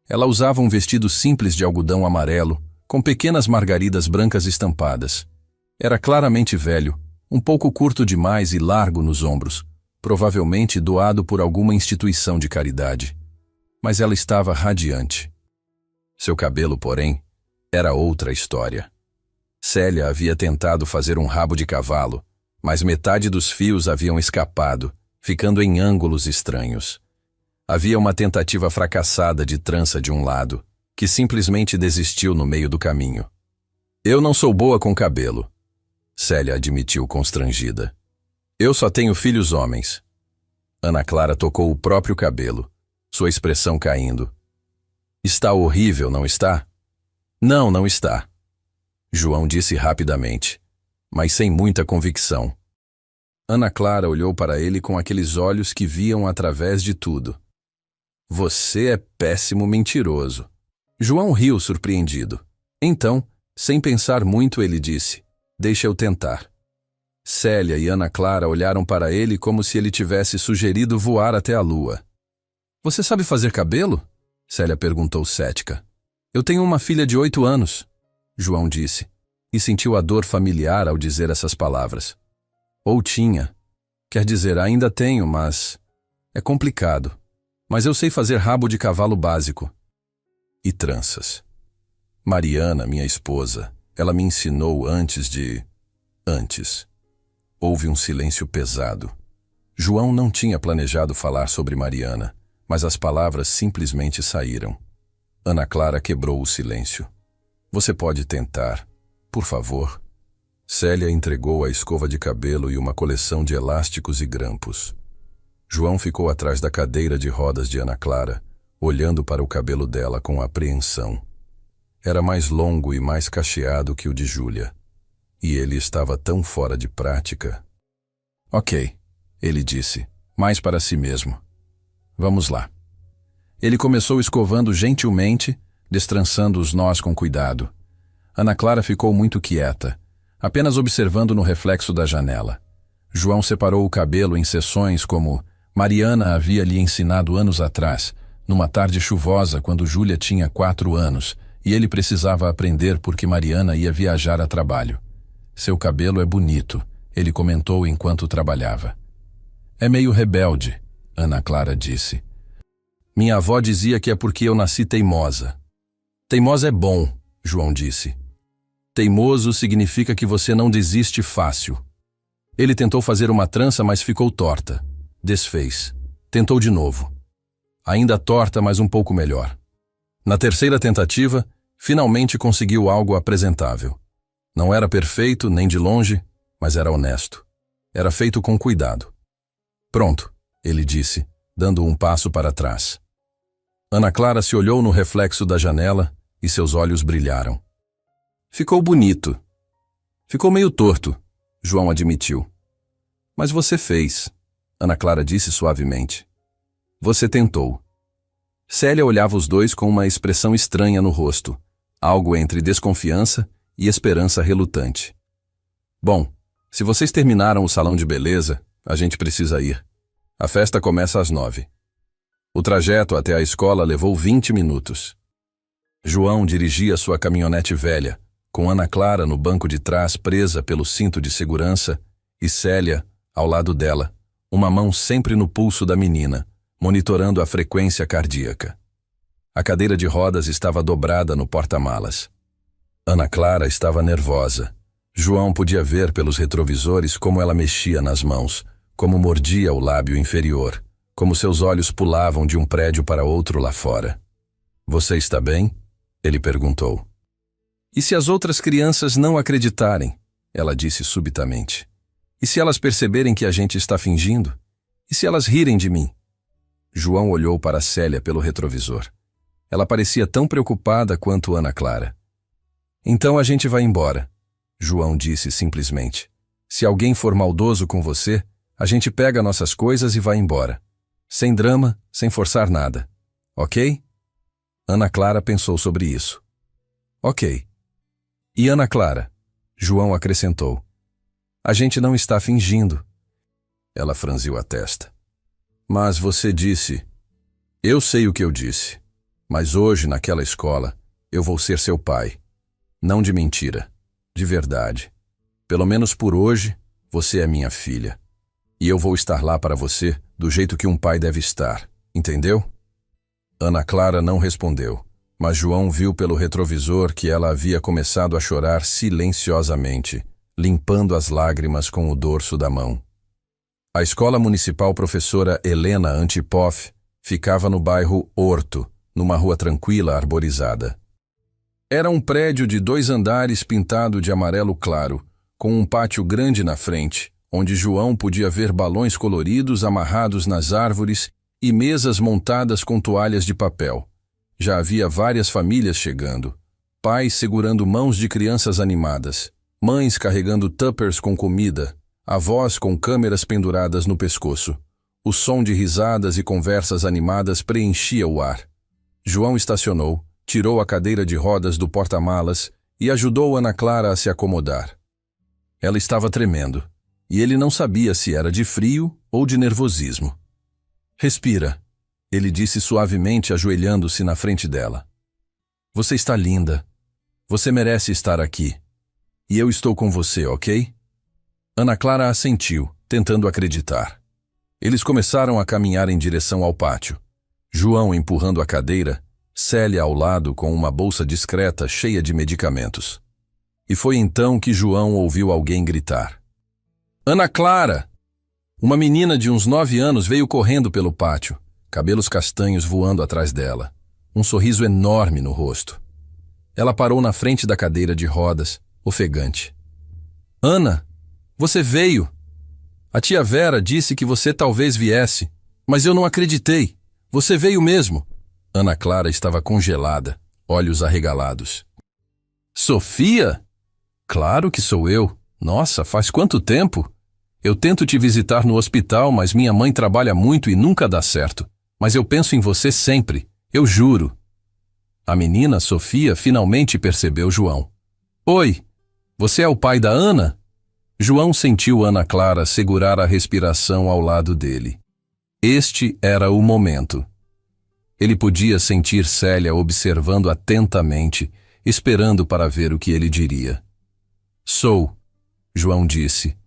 Ela usava um vestido simples de algodão amarelo, com pequenas margaridas brancas estampadas. Era claramente velho, um pouco curto demais e largo nos ombros, provavelmente doado por alguma instituição de caridade. Mas ela estava radiante. Seu cabelo, porém, era outra história. Célia havia tentado fazer um rabo de cavalo, mas metade dos fios haviam escapado, ficando em ângulos estranhos. Havia uma tentativa fracassada de trança de um lado, que simplesmente desistiu no meio do caminho. Eu não sou boa com cabelo, Célia admitiu constrangida. Eu só tenho filhos homens. Ana Clara tocou o próprio cabelo, sua expressão caindo. Está horrível, não está? Não está. João disse rapidamente, mas sem muita convicção. Ana Clara olhou para ele com aqueles olhos que viam através de tudo. Você é péssimo mentiroso. João riu surpreendido. Então, sem pensar muito, ele disse, deixa eu tentar. Célia e Ana Clara olharam para ele como se ele tivesse sugerido voar até a lua. Você sabe fazer cabelo? Célia perguntou cética. Eu tenho uma filha de 8 anos. João disse, e sentiu a dor familiar ao dizer essas palavras. Ou tinha. Quer dizer, ainda tenho, mas... é complicado. Mas eu sei fazer rabo de cavalo básico. E tranças. Mariana, minha esposa, ela me ensinou antes. Houve um silêncio pesado. João não tinha planejado falar sobre Mariana, mas as palavras simplesmente saíram. Ana Clara quebrou o silêncio. Você pode tentar, por favor? Célia entregou a escova de cabelo e uma coleção de elásticos e grampos. João ficou atrás da cadeira de rodas de Ana Clara, olhando para o cabelo dela com apreensão. Era mais longo e mais cacheado que o de Júlia. E ele estava tão fora de prática. Ok, ele disse, mais para si mesmo. Vamos lá. Ele começou escovando gentilmente, destrançando os nós com cuidado. Ana Clara ficou muito quieta, apenas observando no reflexo da janela. João separou o cabelo em seções como Mariana havia lhe ensinado anos atrás, numa tarde chuvosa quando Júlia tinha 4 anos, e ele precisava aprender porque Mariana ia viajar a trabalho. Seu cabelo é bonito, ele comentou enquanto trabalhava. É meio rebelde, Ana Clara disse. Minha avó dizia que é porque eu nasci teimosa. Teimosa é bom, João disse. Teimoso significa que você não desiste fácil. Ele tentou fazer uma trança, mas ficou torta. Desfez. Tentou de novo. Ainda torta, mas um pouco melhor. Na terceira tentativa, finalmente conseguiu algo apresentável. Não era perfeito, nem de longe, mas era honesto. Era feito com cuidado. Pronto, ele disse, dando um passo para trás. Ana Clara se olhou no reflexo da janela e seus olhos brilharam. Ficou bonito. Ficou meio torto, João admitiu. Mas você fez, Ana Clara disse suavemente. Você tentou. Célia olhava os dois com uma expressão estranha no rosto, algo entre desconfiança e esperança relutante. Bom, se vocês terminaram o salão de beleza, a gente precisa ir. A festa começa às 9. O trajeto até a escola levou 20 minutos. João dirigia sua caminhonete velha, com Ana Clara no banco de trás presa pelo cinto de segurança e Célia, ao lado dela, uma mão sempre no pulso da menina, monitorando a frequência cardíaca. A cadeira de rodas estava dobrada no porta-malas. Ana Clara estava nervosa. João podia ver pelos retrovisores como ela mexia nas mãos, como mordia o lábio inferior, como seus olhos pulavam de um prédio para outro lá fora. Você está bem? Ele perguntou. E se as outras crianças não acreditarem? Ela disse subitamente. E se elas perceberem que a gente está fingindo? E se elas rirem de mim? João olhou para Célia pelo retrovisor. Ela parecia tão preocupada quanto Ana Clara. Então a gente vai embora, João disse simplesmente. Se alguém for maldoso com você, a gente pega nossas coisas e vai embora. Sem drama, sem forçar nada. Ok? Ana Clara pensou sobre isso. Ok. E Ana Clara, João acrescentou. A gente não está fingindo. Ela franziu a testa. Mas você disse... Eu sei o que eu disse. Mas hoje, naquela escola, eu vou ser seu pai. Não de mentira. De verdade. Pelo menos por hoje, você é minha filha. E eu vou estar lá para você do jeito que um pai deve estar. Entendeu? Ana Clara não respondeu, mas João viu pelo retrovisor que ela havia começado a chorar silenciosamente, limpando as lágrimas com o dorso da mão. A escola municipal professora Helena Antipoff ficava no bairro Horto, numa rua tranquila arborizada. Era um prédio de 2 andares pintado de amarelo claro, com um pátio grande na frente, onde João podia ver balões coloridos amarrados nas árvores e mesas montadas com toalhas de papel. Já havia várias famílias chegando, pais segurando mãos de crianças animadas, mães carregando tuppers com comida, avós com câmeras penduradas no pescoço. O som de risadas e conversas animadas preenchia o ar. João estacionou, tirou a cadeira de rodas do porta-malas e ajudou Ana Clara a se acomodar. Ela estava tremendo, e ele não sabia se era de frio ou de nervosismo. Respira, ele disse suavemente, ajoelhando-se na frente dela. Você está linda. Você merece estar aqui. E eu estou com você, ok? Ana Clara assentiu, tentando acreditar. Eles começaram a caminhar em direção ao pátio. João empurrando a cadeira, Célia ao lado com uma bolsa discreta cheia de medicamentos. E foi então que João ouviu alguém gritar. Ana Clara! Uma menina de uns 9 anos veio correndo pelo pátio, cabelos castanhos voando atrás dela, um sorriso enorme no rosto. Ela parou na frente da cadeira de rodas, ofegante. Ana, você veio! A tia Vera disse que você talvez viesse, mas eu não acreditei. Você veio mesmo. Ana Clara estava congelada, olhos arregalados. Sofia? Claro que sou eu. Nossa, faz quanto tempo? Eu tento te visitar no hospital, mas minha mãe trabalha muito e nunca dá certo. Mas eu penso em você sempre, eu juro. A menina, Sofia, finalmente percebeu João. Oi, você é o pai da Ana? João sentiu Ana Clara segurar a respiração ao lado dele. Este era o momento. Ele podia sentir Célia observando atentamente, esperando para ver o que ele diria. Sou, João disse,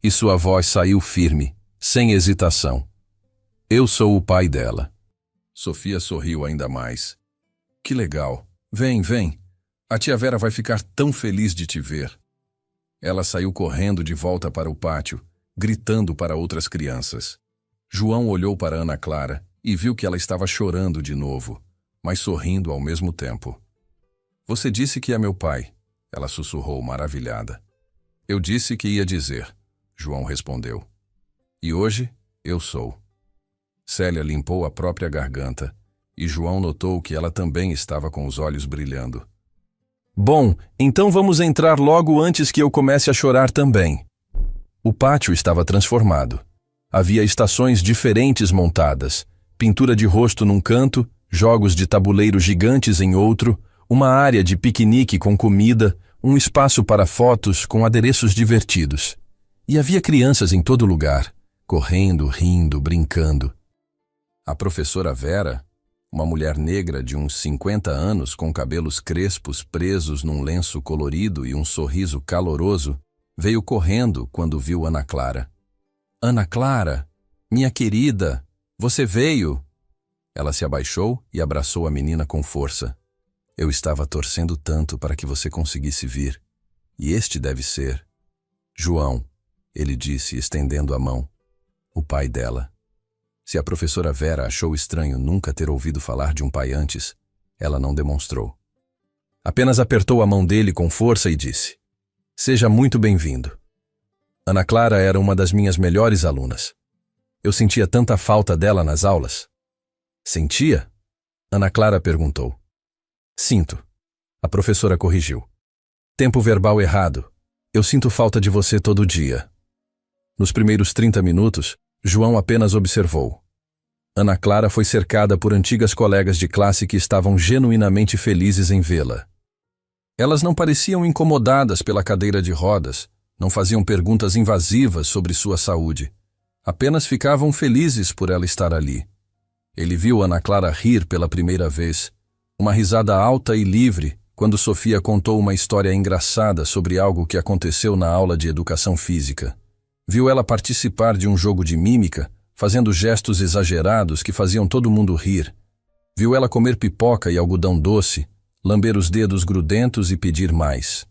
e sua voz saiu firme, sem hesitação. Eu sou o pai dela. Sofia sorriu ainda mais. Que legal. Vem, vem. A tia Vera vai ficar tão feliz de te ver. Ela saiu correndo de volta para o pátio, gritando para outras crianças. João olhou para Ana Clara e viu que ela estava chorando de novo, mas sorrindo ao mesmo tempo. Você disse que é meu pai, ela sussurrou maravilhada. Eu disse que ia dizer, João respondeu. E hoje eu sou. Célia limpou a própria garganta e João notou que ela também estava com os olhos brilhando. Bom, então vamos entrar logo antes que eu comece a chorar também. O pátio estava transformado. Havia estações diferentes montadas, pintura de rosto num canto, jogos de tabuleiro gigantes em outro, uma área de piquenique com comida, um espaço para fotos com adereços divertidos. E havia crianças em todo lugar, correndo, rindo, brincando. A professora Vera, uma mulher negra de uns 50 anos com cabelos crespos presos num lenço colorido e um sorriso caloroso, veio correndo quando viu Ana Clara. Ana Clara, minha querida, você veio? Ela se abaixou e abraçou a menina com força. Eu estava torcendo tanto para que você conseguisse vir. E este deve ser... João, ele disse, estendendo a mão. O pai dela. Se a professora Vera achou estranho nunca ter ouvido falar de um pai antes, ela não demonstrou. Apenas apertou a mão dele com força e disse: Seja muito bem-vindo. Ana Clara era uma das minhas melhores alunas. Eu sentia tanta falta dela nas aulas. Sentia? Ana Clara perguntou. Sinto. A professora corrigiu. Tempo verbal errado. Eu sinto falta de você todo dia. Nos primeiros 30 minutos, João apenas observou. Ana Clara foi cercada por antigas colegas de classe que estavam genuinamente felizes em vê-la. Elas não pareciam incomodadas pela cadeira de rodas, não faziam perguntas invasivas sobre sua saúde. Apenas ficavam felizes por ela estar ali. Ele viu Ana Clara rir pela primeira vez, uma risada alta e livre, quando Sofia contou uma história engraçada sobre algo que aconteceu na aula de educação física. Viu ela participar de um jogo de mímica, fazendo gestos exagerados que faziam todo mundo rir. Viu ela comer pipoca e algodão doce, lamber os dedos grudentos e pedir mais.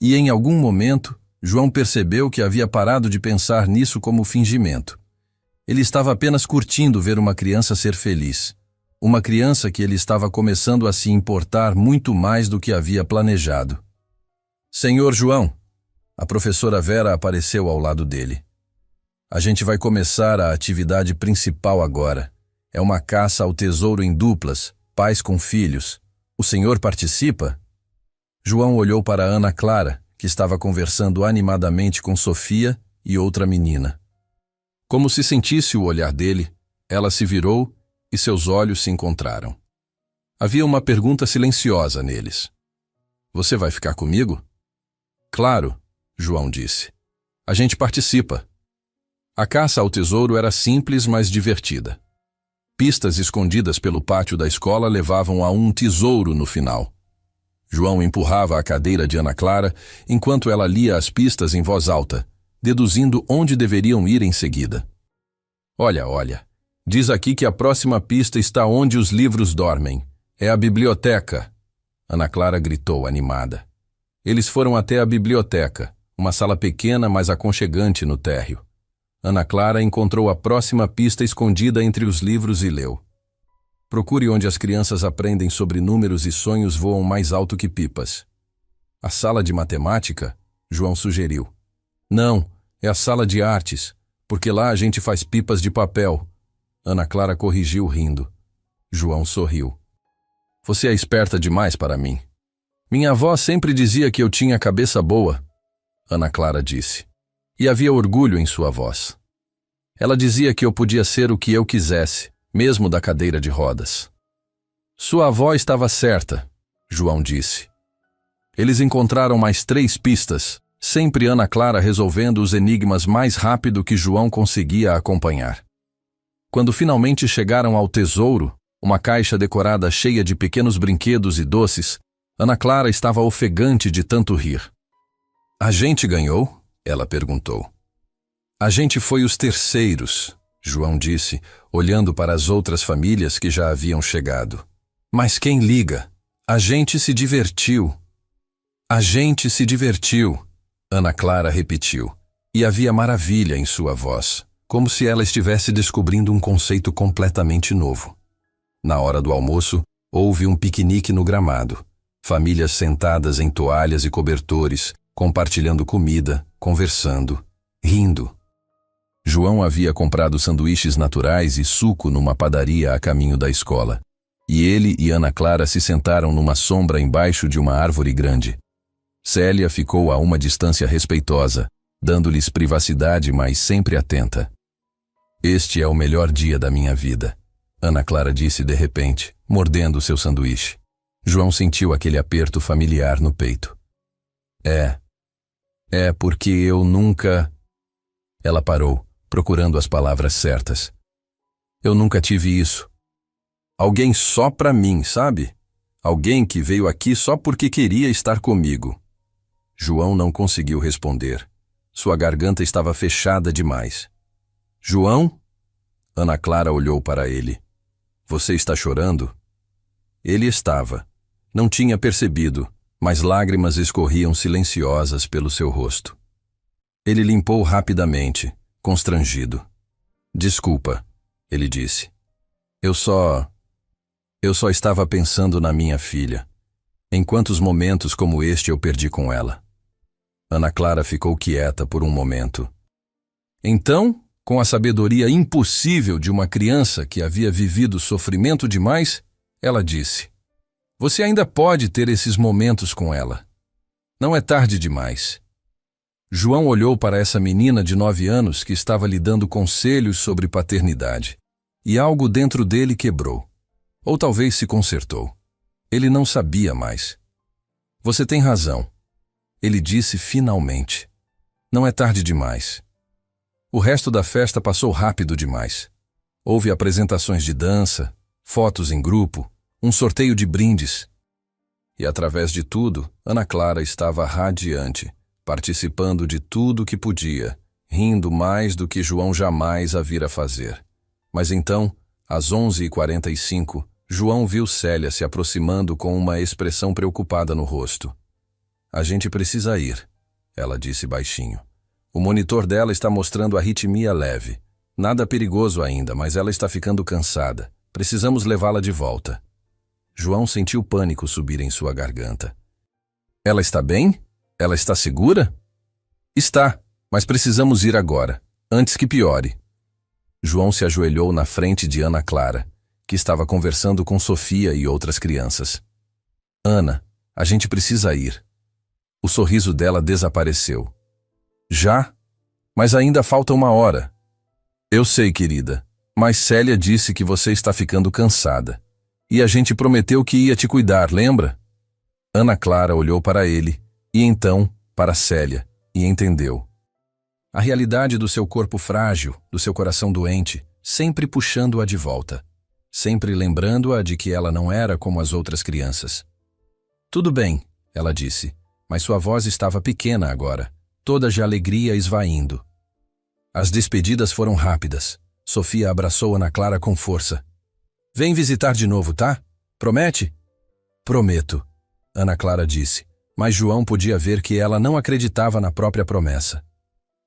E em algum momento, João percebeu que havia parado de pensar nisso como fingimento. Ele estava apenas curtindo ver uma criança ser feliz. Uma criança que ele estava começando a se importar muito mais do que havia planejado. Senhor João, a professora Vera apareceu ao lado dele. A gente vai começar a atividade principal agora. É uma caça ao tesouro em duplas, pais com filhos. O senhor participa? João olhou para Ana Clara, que estava conversando animadamente com Sofia e outra menina. Como se sentisse o olhar dele, ela se virou e seus olhos se encontraram. Havia uma pergunta silenciosa neles. Você vai ficar comigo? Claro, João disse. A gente participa. A caça ao tesouro era simples, mas divertida. Pistas escondidas pelo pátio da escola levavam a um tesouro no final. João empurrava a cadeira de Ana Clara enquanto ela lia as pistas em voz alta, deduzindo onde deveriam ir em seguida. Olha, diz aqui que a próxima pista está onde os livros dormem. É a biblioteca. Ana Clara gritou, animada. Eles foram até a biblioteca, uma sala pequena, mas aconchegante no térreo. Ana Clara encontrou a próxima pista escondida entre os livros e leu. Procure onde as crianças aprendem sobre números e sonhos voam mais alto que pipas. A sala de matemática? João sugeriu. Não, é a sala de artes, porque lá a gente faz pipas de papel. Ana Clara corrigiu rindo. João sorriu. Você é esperta demais para mim. Minha avó sempre dizia que eu tinha cabeça boa, Ana Clara disse. E havia orgulho em sua voz. Ela dizia que eu podia ser o que eu quisesse, mesmo da cadeira de rodas. Sua avó estava certa, João disse. Eles encontraram mais 3 pistas, sempre Ana Clara resolvendo os enigmas mais rápido que João conseguia acompanhar. Quando finalmente chegaram ao tesouro, uma caixa decorada cheia de pequenos brinquedos e doces, Ana Clara estava ofegante de tanto rir. A gente ganhou? Ela perguntou. A gente foi os terceiros, João disse, olhando para as outras famílias que já haviam chegado. Mas quem liga? A gente se divertiu. A gente se divertiu, Ana Clara repetiu, e havia maravilha em sua voz, como se ela estivesse descobrindo um conceito completamente novo. Na hora do almoço, houve um piquenique no gramado, famílias sentadas em toalhas e cobertores, compartilhando comida, conversando, rindo. João havia comprado sanduíches naturais e suco numa padaria a caminho da escola, e ele e Ana Clara se sentaram numa sombra embaixo de uma árvore grande. Célia ficou a uma distância respeitosa, dando-lhes privacidade, mas sempre atenta. Este é o melhor dia da minha vida, Ana Clara disse de repente, mordendo seu sanduíche. João sentiu aquele aperto familiar no peito. É porque eu nunca... Ela parou, procurando as palavras certas. Eu nunca tive isso. Alguém só pra mim, sabe? Alguém que veio aqui só porque queria estar comigo. João não conseguiu responder. Sua garganta estava fechada demais. João? Ana Clara olhou para ele. Você está chorando? Ele estava. Não tinha percebido, mas lágrimas escorriam silenciosas pelo seu rosto. Ele limpou rapidamente, constrangido. Desculpa, ele disse. Eu só estava pensando na minha filha. Em quantos momentos como este eu perdi com ela. Ana Clara ficou quieta por um momento. Então, com a sabedoria impossível de uma criança que havia vivido sofrimento demais, ela disse: "Você ainda pode ter esses momentos com ela. Não é tarde demais." João olhou para essa menina de 9 anos que estava lhe dando conselhos sobre paternidade, e algo dentro dele quebrou. Ou talvez se consertou. Ele não sabia mais. "Você tem razão," ele disse finalmente. "Não é tarde demais." O resto da festa passou rápido demais. Houve apresentações de dança, fotos em grupo, um sorteio de brindes. E através de tudo, Ana Clara estava radiante, participando de tudo que podia, rindo mais do que João jamais a vira fazer. Mas então, às 11h45, João viu Célia se aproximando com uma expressão preocupada no rosto. "A gente precisa ir," ela disse baixinho. "O monitor dela está mostrando arritmia leve. Nada perigoso ainda, mas ela está ficando cansada. Precisamos levá-la de volta." João sentiu pânico subir em sua garganta. "Ela está bem? Ela está segura?" "Está, mas precisamos ir agora, antes que piore." João se ajoelhou na frente de Ana Clara, que estava conversando com Sofia e outras crianças. "Ana, a gente precisa ir." O sorriso dela desapareceu. "Já? Mas ainda falta 1 hora." "Eu sei, querida, mas Célia disse que você está ficando cansada. E a gente prometeu que ia te cuidar, lembra?" Ana Clara olhou para ele, e então para Célia, e entendeu. A realidade do seu corpo frágil, do seu coração doente, sempre puxando-a de volta, sempre lembrando-a de que ela não era como as outras crianças. "Tudo bem," ela disse, mas sua voz estava pequena agora, toda de alegria esvaindo. As despedidas foram rápidas. Sofia abraçou Ana Clara com força. "Vem visitar de novo, tá? Promete?" "Prometo," Ana Clara disse, mas João podia ver que ela não acreditava na própria promessa.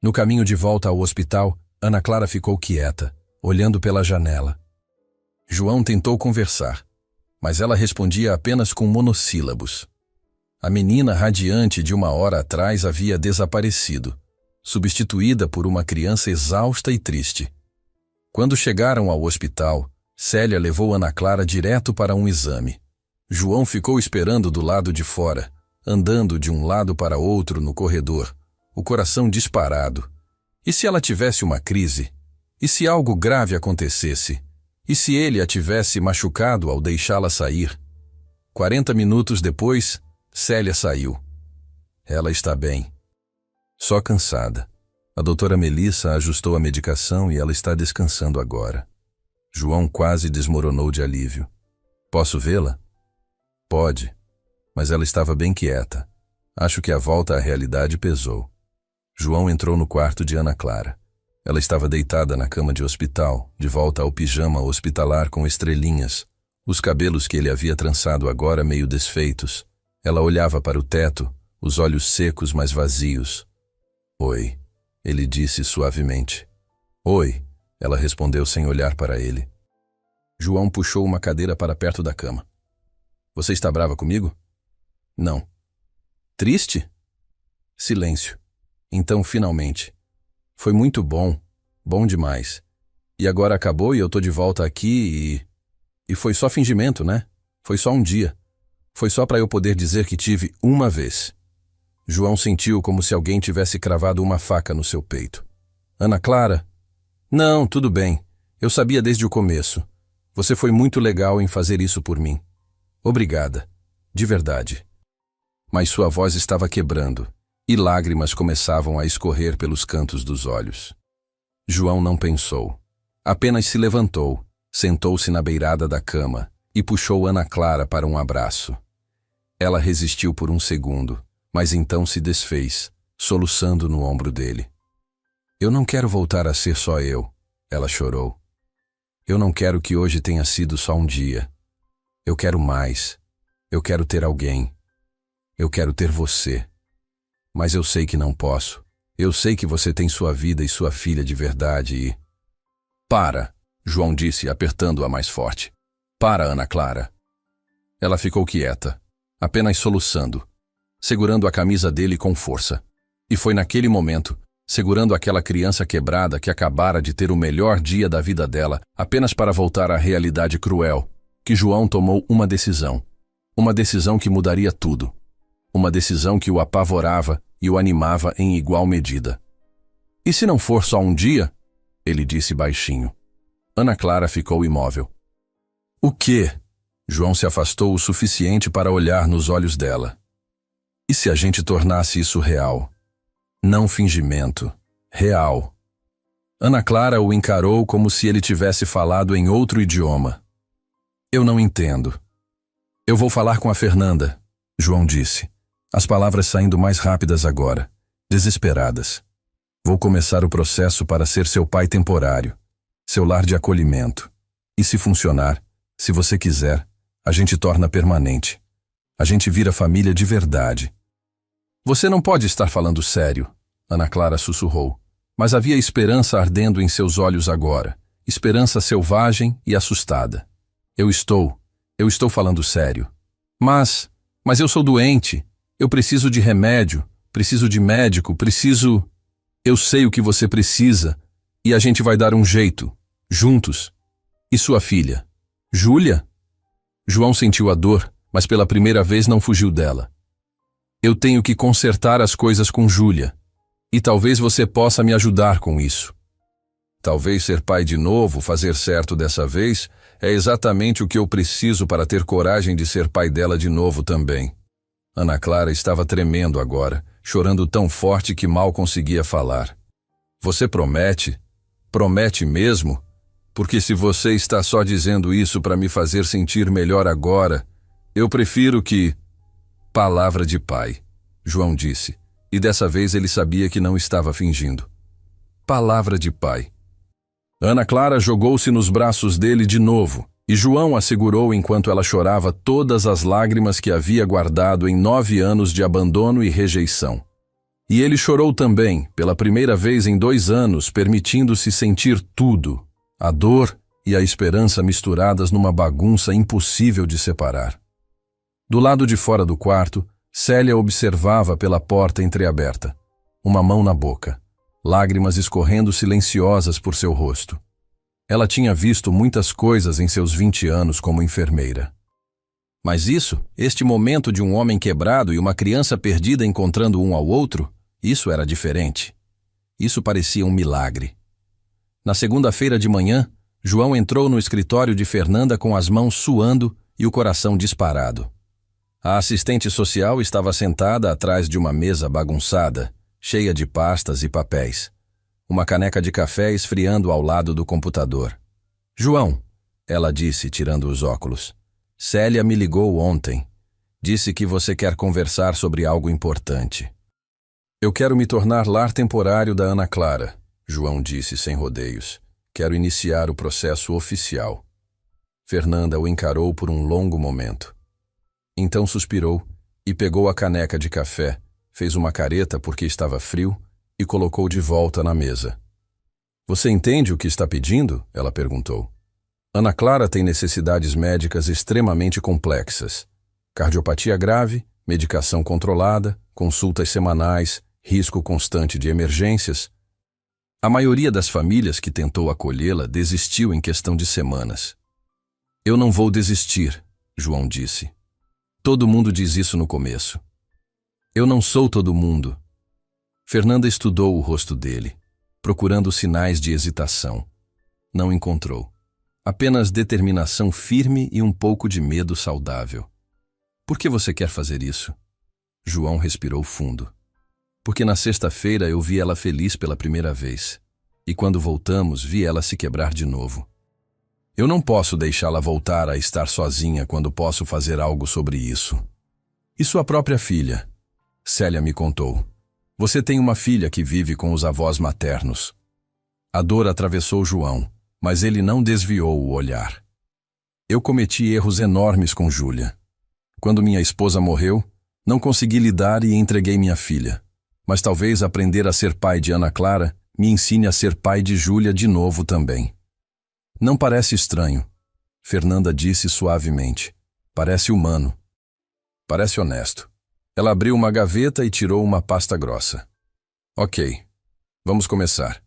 No caminho de volta ao hospital, Ana Clara ficou quieta, olhando pela janela. João tentou conversar, mas ela respondia apenas com monossílabos. A menina radiante de 1 hora atrás havia desaparecido, substituída por uma criança exausta e triste. Quando chegaram ao hospital, Célia levou Ana Clara direto para um exame. João ficou esperando do lado de fora, andando de um lado para outro no corredor, o coração disparado. E se ela tivesse uma crise? E se algo grave acontecesse? E se ele a tivesse machucado ao deixá-la sair? 40 minutos depois, Célia saiu. Ela está bem. Só cansada. A doutora Melissa ajustou a medicação e ela está descansando agora. João quase desmoronou de alívio. "Posso vê-la?" "Pode." Mas ela estava bem quieta. Acho que a volta à realidade pesou. João entrou no quarto de Ana Clara. Ela estava deitada na cama de hospital, de volta ao pijama hospitalar com estrelinhas, os cabelos que ele havia trançado agora meio desfeitos. Ela olhava para o teto, os olhos secos mas vazios. "Oi," ele disse suavemente. "Oi," ela respondeu sem olhar para ele. João puxou uma cadeira para perto da cama. "Você está brava comigo?" "Não." "Triste?" Silêncio. Então, finalmente. "Foi muito bom. Bom demais. E agora acabou e eu tô de volta aqui e foi só fingimento, né? Foi só um dia. Foi só para eu poder dizer que tive uma vez." João sentiu como se alguém tivesse cravado uma faca no seu peito. "Ana Clara?" "Não, tudo bem. Eu sabia desde o começo. Você foi muito legal em fazer isso por mim. Obrigada. De verdade." Mas sua voz estava quebrando, e lágrimas começavam a escorrer pelos cantos dos olhos. João não pensou. Apenas se levantou, sentou-se na beirada da cama e puxou Ana Clara para um abraço. Ela resistiu por um segundo, mas então se desfez, soluçando no ombro dele. "Eu não quero voltar a ser só eu," ela chorou. "Eu não quero que hoje tenha sido só um dia. Eu quero mais. Eu quero ter alguém. Eu quero ter você. Mas eu sei que não posso. Eu sei que você tem sua vida e sua filha de verdade e..." "Para!" João disse, apertando-a mais forte. "Para, Ana Clara." Ela ficou quieta, apenas soluçando, segurando a camisa dele com força. E foi naquele momento, segurando aquela criança quebrada que acabara de ter o melhor dia da vida dela, apenas para voltar à realidade cruel, que João tomou uma decisão. Uma decisão que mudaria tudo. Uma decisão que o apavorava e o animava em igual medida. E se não for só um dia? Ele disse baixinho. Ana Clara ficou imóvel. O quê? João se afastou o suficiente para olhar nos olhos dela. E se a gente tornasse isso real? Não fingimento. Real. Ana Clara o encarou como se ele tivesse falado em outro idioma. Eu não entendo. Eu vou falar com a Fernanda, João disse, as palavras saindo mais rápidas agora, desesperadas. Vou começar o processo para ser seu pai temporário, seu lar de acolhimento. E se funcionar, se você quiser, a gente torna permanente. A gente vira família de verdade. Você não pode estar falando sério, Ana Clara sussurrou, mas havia esperança ardendo em seus olhos agora, esperança selvagem e assustada. Eu estou falando sério. Mas eu sou doente, eu preciso de remédio, preciso de médico, preciso... Eu sei o que você precisa, e a gente vai dar um jeito, juntos. E sua filha? Júlia? João sentiu a dor, mas pela primeira vez não fugiu dela. Eu tenho que consertar as coisas com Júlia, e talvez você possa me ajudar com isso. Talvez ser pai de novo, fazer certo dessa vez, é exatamente o que eu preciso para ter coragem de ser pai dela de novo também. Ana Clara estava tremendo agora, chorando tão forte que mal conseguia falar. Você promete? Promete mesmo? Porque se você está só dizendo isso para me fazer sentir melhor agora, eu prefiro que... Palavra de pai, João disse, e dessa vez ele sabia que não estava fingindo. Palavra de pai. Ana Clara jogou-se nos braços dele de novo, e João a segurou enquanto ela chorava todas as lágrimas que havia guardado em 9 anos de abandono e rejeição. E ele chorou também, pela primeira vez em 2 anos, permitindo-se sentir tudo, a dor e a esperança misturadas numa bagunça impossível de separar. Do lado de fora do quarto, Célia observava pela porta entreaberta, uma mão na boca, lágrimas escorrendo silenciosas por seu rosto. Ela tinha visto muitas coisas em seus 20 anos como enfermeira. Mas este momento de um homem quebrado e uma criança perdida encontrando um ao outro, isso era diferente. Isso parecia um milagre. Na segunda-feira de manhã, João entrou no escritório de Fernanda com as mãos suando e o coração disparado. A assistente social estava sentada atrás de uma mesa bagunçada, cheia de pastas e papéis. Uma caneca de café esfriando ao lado do computador. João, ela disse, tirando os óculos. Célia me ligou ontem. Disse que você quer conversar sobre algo importante. Eu quero me tornar lar temporário da Ana Clara, João disse sem rodeios. Quero iniciar o processo oficial. Fernanda o encarou por um longo momento. Então suspirou e pegou a caneca de café, fez uma careta porque estava frio e colocou de volta na mesa. Você entende o que está pedindo? Ela perguntou. Ana Clara tem necessidades médicas extremamente complexas. Cardiopatia grave, medicação controlada, consultas semanais, risco constante de emergências. A maioria das famílias que tentou acolhê-la desistiu em questão de semanas. Eu não vou desistir, João disse. Todo mundo diz isso no começo. Eu não sou todo mundo. Fernanda estudou o rosto dele, procurando sinais de hesitação. Não encontrou. Apenas determinação firme e um pouco de medo saudável. Por que você quer fazer isso? João respirou fundo. Porque na sexta-feira eu vi ela feliz pela primeira vez. E quando voltamos, vi ela se quebrar de novo. Eu não posso deixá-la voltar a estar sozinha quando posso fazer algo sobre isso. E sua própria filha? Célia me contou. Você tem uma filha que vive com os avós maternos. A dor atravessou João, mas ele não desviou o olhar. Eu cometi erros enormes com Júlia. Quando minha esposa morreu, não consegui lidar e entreguei minha filha. Mas talvez aprender a ser pai de Ana Clara me ensine a ser pai de Júlia de novo também. Não parece estranho, Fernanda disse suavemente. Parece humano. Parece honesto. Ela abriu uma gaveta e tirou uma pasta grossa. Ok, vamos começar.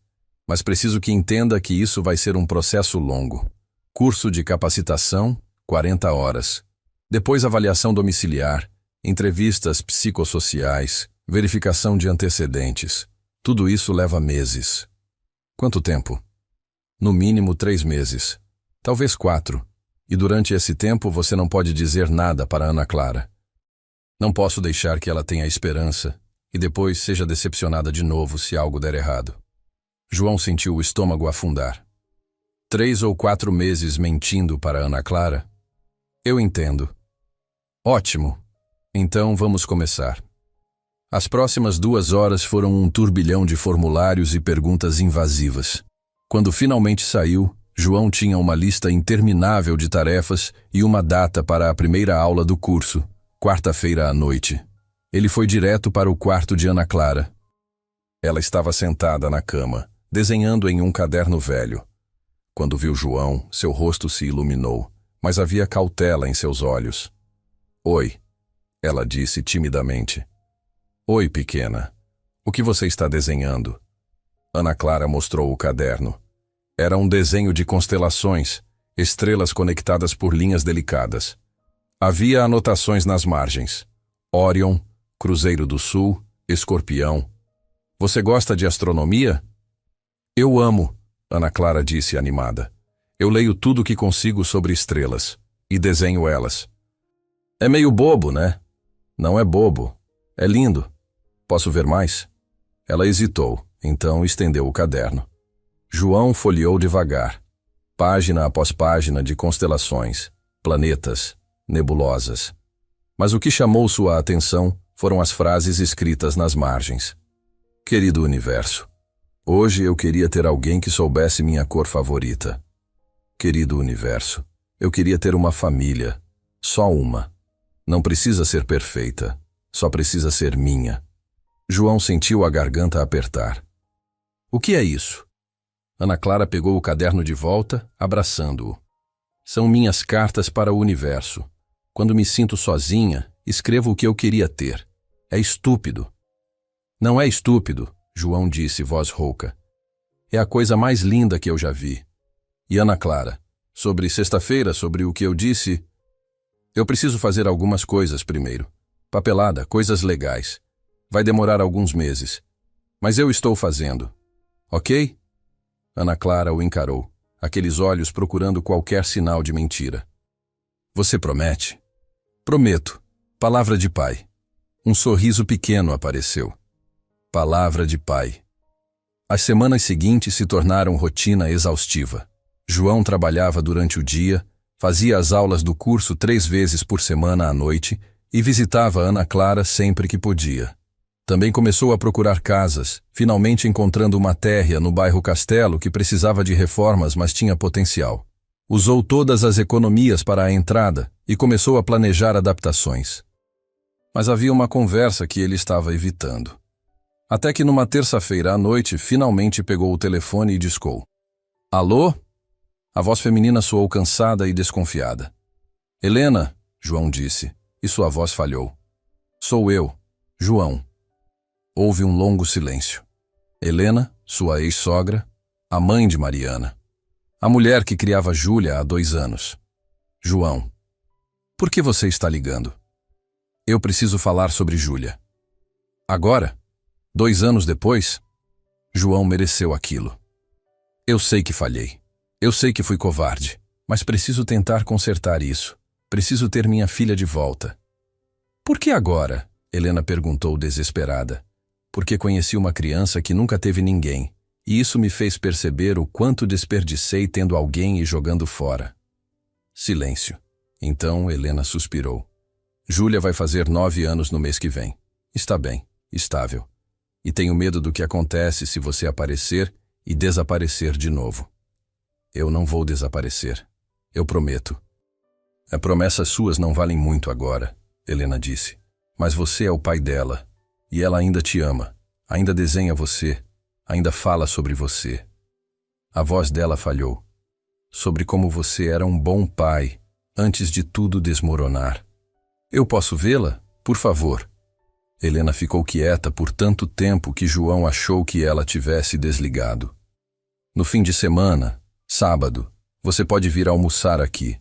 Mas preciso que entenda que isso vai ser um processo longo. Curso de capacitação, 40 horas. Depois avaliação domiciliar, entrevistas psicossociais, verificação de antecedentes. Tudo isso leva meses. Quanto tempo? No mínimo 3 meses. Talvez 4. E durante esse tempo você não pode dizer nada para Ana Clara. Não posso deixar que ela tenha esperança e depois seja decepcionada de novo se algo der errado. João sentiu o estômago afundar. 3 ou 4 meses mentindo para Ana Clara? Eu entendo. Ótimo. Então vamos começar. As próximas 2 horas foram um turbilhão de formulários e perguntas invasivas. Quando finalmente saiu, João tinha uma lista interminável de tarefas e uma data para a primeira aula do curso, quarta-feira à noite. Ele foi direto para o quarto de Ana Clara. Ela estava sentada na cama, desenhando em um caderno velho. Quando viu João, seu rosto se iluminou, mas havia cautela em seus olhos. Oi, ela disse timidamente. Oi, pequena. O que você está desenhando? Ana Clara mostrou o caderno. Era um desenho de constelações, estrelas conectadas por linhas delicadas. Havia anotações nas margens. Órion, Cruzeiro do Sul, Escorpião. Você gosta de astronomia? Eu amo, Ana Clara disse animada. Eu leio tudo o que consigo sobre estrelas e desenho elas. É meio bobo, né? Não é bobo. É lindo. Posso ver mais? Ela hesitou, então estendeu o caderno. João folheou devagar, página após página de constelações, planetas, nebulosas. Mas o que chamou sua atenção foram as frases escritas nas margens. Querido universo, hoje eu queria ter alguém que soubesse minha cor favorita. Querido universo, eu queria ter uma família, só uma. Não precisa ser perfeita, só precisa ser minha. João sentiu a garganta apertar. O que é isso? Ana Clara pegou o caderno de volta, abraçando-o. São minhas cartas para o universo. Quando me sinto sozinha, escrevo o que eu queria ter. É estúpido. Não é estúpido, João disse, voz rouca. É a coisa mais linda que eu já vi. E Ana Clara, sobre sexta-feira, sobre o que eu disse... Eu preciso fazer algumas coisas primeiro. Papelada, coisas legais. Vai demorar alguns meses. Mas eu estou fazendo. Ok? Ana Clara o encarou, aqueles olhos procurando qualquer sinal de mentira. Você promete? Prometo. Palavra de pai. Um sorriso pequeno apareceu. Palavra de pai. As semanas seguintes se tornaram rotina exaustiva. João trabalhava durante o dia, fazia as aulas do curso 3 vezes por semana à noite e visitava Ana Clara sempre que podia. Também começou a procurar casas, finalmente encontrando uma térrea no bairro Castelo que precisava de reformas, mas tinha potencial. Usou todas as economias para a entrada e começou a planejar adaptações. Mas havia uma conversa que ele estava evitando. Até que numa terça-feira à noite, finalmente pegou o telefone e discou. Alô? A voz feminina soou cansada e desconfiada. Helena, João disse, e sua voz falhou. Sou eu, João. Houve um longo silêncio. Helena, sua ex-sogra, a mãe de Mariana. A mulher que criava Júlia há 2 anos. João. Por que você está ligando? Eu preciso falar sobre Júlia. Agora? 2 anos depois? João mereceu aquilo. Eu sei que falhei. Eu sei que fui covarde. Mas preciso tentar consertar isso. Preciso ter minha filha de volta. Por que agora? Helena perguntou desesperada. Porque conheci uma criança que nunca teve ninguém, e isso me fez perceber o quanto desperdicei tendo alguém e jogando fora. Silêncio. Então Helena suspirou. Júlia vai fazer 9 anos no mês que vem. Está bem, estável. E tenho medo do que acontece se você aparecer e desaparecer de novo. Eu não vou desaparecer. Eu prometo. As promessas suas não valem muito agora, Helena disse. Mas você é o pai dela. E ela ainda te ama, ainda desenha você, ainda fala sobre você. A voz dela falhou. Sobre como você era um bom pai, antes de tudo desmoronar. Eu posso vê-la? Por favor. Helena ficou quieta por tanto tempo que João achou que ela tivesse desligado. No fim de semana, sábado, você pode vir almoçar aqui.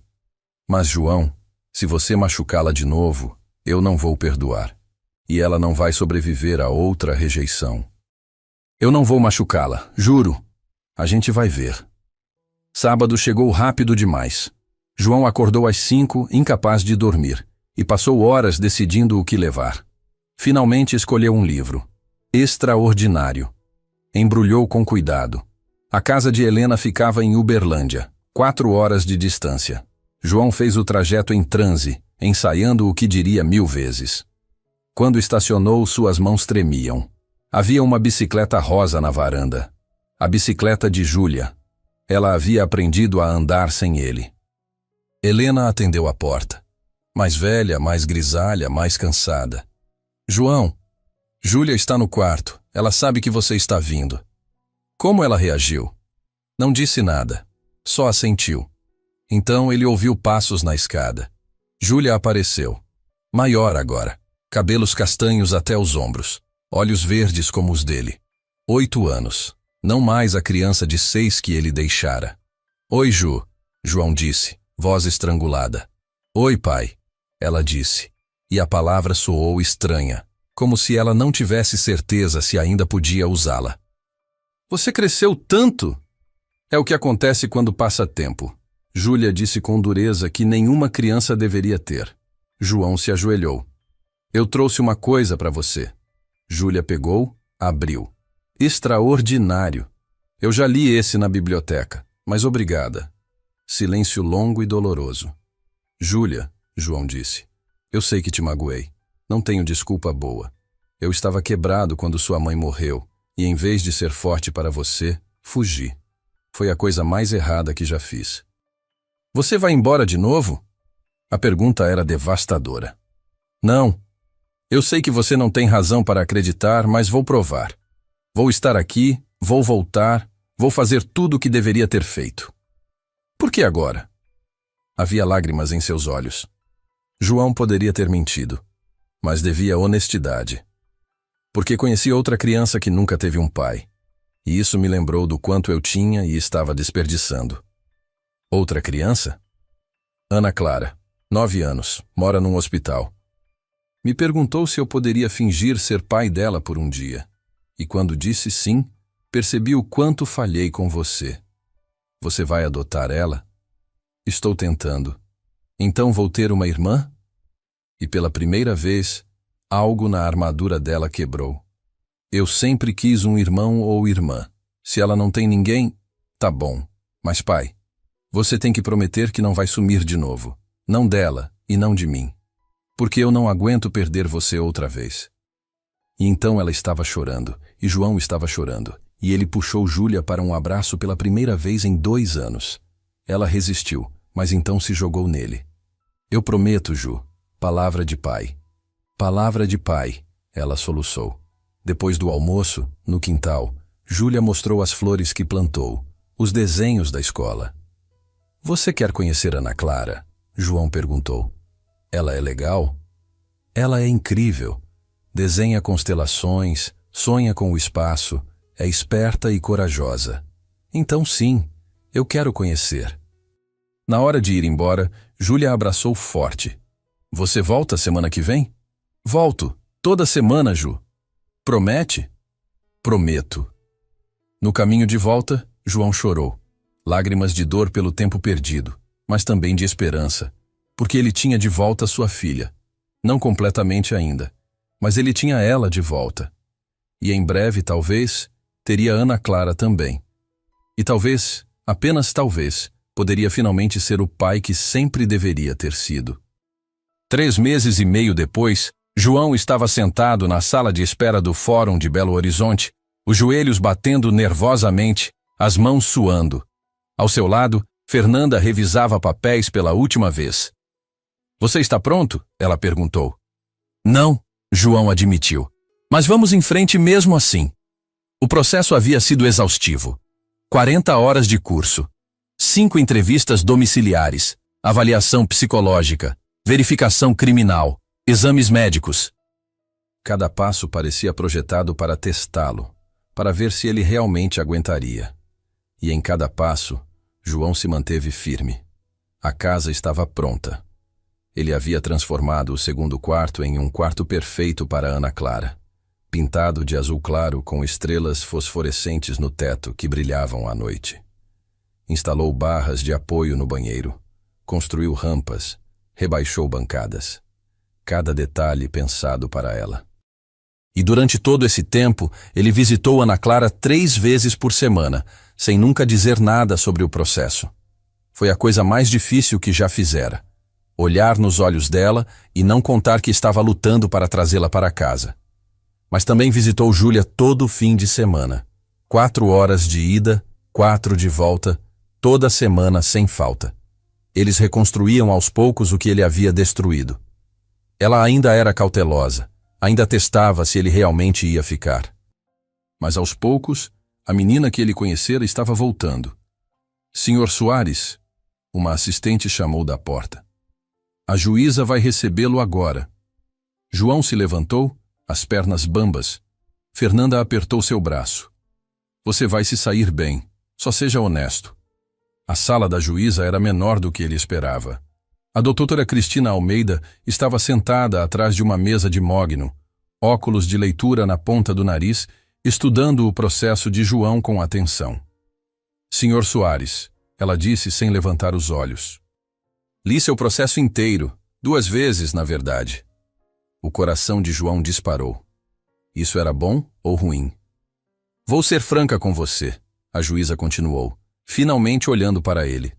Mas, João, se você machucá-la de novo, eu não vou perdoar. E ela não vai sobreviver a outra rejeição. Eu não vou machucá-la, juro. A gente vai ver. Sábado chegou rápido demais. João acordou às 5, incapaz de dormir, e passou horas decidindo o que levar. Finalmente escolheu um livro. Extraordinário. Embrulhou com cuidado. A casa de Helena ficava em Uberlândia, 4 horas de distância. João fez o trajeto em transe, ensaiando o que diria 1000 vezes. Quando estacionou, suas mãos tremiam. Havia uma bicicleta rosa na varanda. A bicicleta de Júlia. Ela havia aprendido a andar sem ele. Helena atendeu a porta. Mais velha, mais grisalha, mais cansada. João, Júlia está no quarto. Ela sabe que você está vindo. Como ela reagiu? Não disse nada. Só assentiu. Então ele ouviu passos na escada. Júlia apareceu. Maior agora. Cabelos castanhos até os ombros. Olhos verdes como os dele. 8 anos. Não mais a criança de 6 que ele deixara. Oi, Ju, João disse, voz estrangulada. Oi, pai, ela disse. E a palavra soou estranha, como se ela não tivesse certeza se ainda podia usá-la. Você cresceu tanto! É o que acontece quando passa tempo. Júlia disse com dureza que nenhuma criança deveria ter. João se ajoelhou. Eu trouxe uma coisa para você. Júlia pegou, abriu. Extraordinário. Eu já li esse na biblioteca, mas obrigada. Silêncio longo e doloroso. Júlia, João disse, eu sei que te magoei. Não tenho desculpa boa. Eu estava quebrado quando sua mãe morreu, e em vez de ser forte para você, fugi. Foi a coisa mais errada que já fiz. Você vai embora de novo? A pergunta era devastadora. Não. Eu sei que você não tem razão para acreditar, mas vou provar. Vou estar aqui, vou voltar, vou fazer tudo o que deveria ter feito. Por que agora? Havia lágrimas em seus olhos. João poderia ter mentido, mas devia honestidade. Porque conheci outra criança que nunca teve um pai, e isso me lembrou do quanto eu tinha e estava desperdiçando. Outra criança? Ana Clara, 9 anos, mora num hospital. Me perguntou se eu poderia fingir ser pai dela por um dia. E quando disse sim, percebi o quanto falhei com você. Você vai adotar ela? Estou tentando. Então vou ter uma irmã? E pela primeira vez, algo na armadura dela quebrou. Eu sempre quis um irmão ou irmã. Se ela não tem ninguém, tá bom. Mas pai, você tem que prometer que não vai sumir de novo. Não dela e não de mim. Porque eu não aguento perder você outra vez. E então ela estava chorando, e João estava chorando, e ele puxou Júlia para um abraço pela primeira vez em 2 anos. Ela resistiu, mas então se jogou nele. Eu prometo, Ju, palavra de pai. Palavra de pai, ela soluçou. Depois do almoço, no quintal, Júlia mostrou as flores que plantou, os desenhos da escola. Você quer conhecer Ana Clara? João perguntou. Ela é legal? Ela é incrível. Desenha constelações, sonha com o espaço, é esperta e corajosa. Então sim, eu quero conhecer. Na hora de ir embora, Júlia abraçou forte. Você volta semana que vem? Volto, toda semana, Ju. Promete? Prometo. No caminho de volta, João chorou. Lágrimas de dor pelo tempo perdido, mas também de esperança, porque ele tinha de volta sua filha. Não completamente ainda, mas ele tinha ela de volta. E em breve, talvez, teria Ana Clara também. E talvez, apenas talvez, poderia finalmente ser o pai que sempre deveria ter sido. 3 meses e meio depois, João estava sentado na sala de espera do Fórum de Belo Horizonte, os joelhos batendo nervosamente, as mãos suando. Ao seu lado, Fernanda revisava papéis pela última vez. Você está pronto? Ela perguntou. Não, João admitiu. Mas vamos em frente mesmo assim. O processo havia sido exaustivo. 40 horas de curso. 5 entrevistas domiciliares. Avaliação psicológica. Verificação criminal. Exames médicos. Cada passo parecia projetado para testá-lo, para ver se ele realmente aguentaria. E em cada passo, João se manteve firme. A casa estava pronta. Ele havia transformado o segundo quarto em um quarto perfeito para Ana Clara, pintado de azul claro com estrelas fosforescentes no teto que brilhavam à noite. Instalou barras de apoio no banheiro, construiu rampas, rebaixou bancadas. Cada detalhe pensado para ela. E durante todo esse tempo, ele visitou Ana Clara 3 vezes por semana, sem nunca dizer nada sobre o processo. Foi a coisa mais difícil que já fizera. Olhar nos olhos dela e não contar que estava lutando para trazê-la para casa. Mas também visitou Júlia todo fim de semana. 4 horas de ida, 4 de volta, toda semana sem falta. Eles reconstruíam aos poucos o que ele havia destruído. Ela ainda era cautelosa, ainda testava se ele realmente ia ficar. Mas aos poucos, a menina que ele conhecera estava voltando. Senhor Soares, uma assistente chamou da porta. A juíza vai recebê-lo agora. João se levantou, as pernas bambas. Fernanda apertou seu braço. Você vai se sair bem, só seja honesto. A sala da juíza era menor do que ele esperava. A doutora Cristina Almeida estava sentada atrás de uma mesa de mogno, óculos de leitura na ponta do nariz, estudando o processo de João com atenção. Senhor Soares, ela disse sem levantar os olhos. Li seu processo inteiro, 2 vezes, na verdade. O coração de João disparou. Isso era bom ou ruim? Vou ser franca com você, a juíza continuou, finalmente olhando para ele.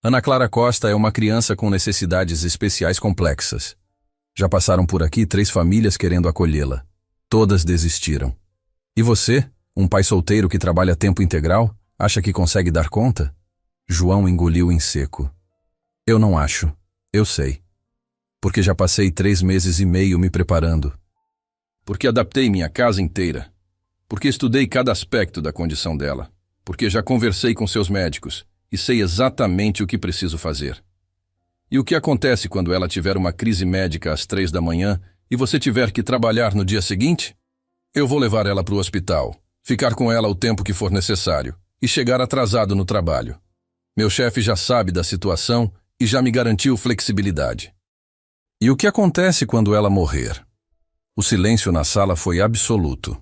Ana Clara Costa é uma criança com necessidades especiais complexas. Já passaram por aqui 3 famílias querendo acolhê-la. Todas desistiram. E você, um pai solteiro que trabalha a tempo integral, acha que consegue dar conta? João engoliu em seco. Eu não acho. Eu sei. Porque já passei 3 meses e meio me preparando. Porque adaptei minha casa inteira. Porque estudei cada aspecto da condição dela. Porque já conversei com seus médicos e sei exatamente o que preciso fazer. E o que acontece quando ela tiver uma crise médica às 3 da manhã e você tiver que trabalhar no dia seguinte? Eu vou levar ela para o hospital, ficar com ela o tempo que for necessário e chegar atrasado no trabalho. Meu chefe já sabe da situação e já me garantiu flexibilidade. E o que acontece quando ela morrer? O silêncio na sala foi absoluto.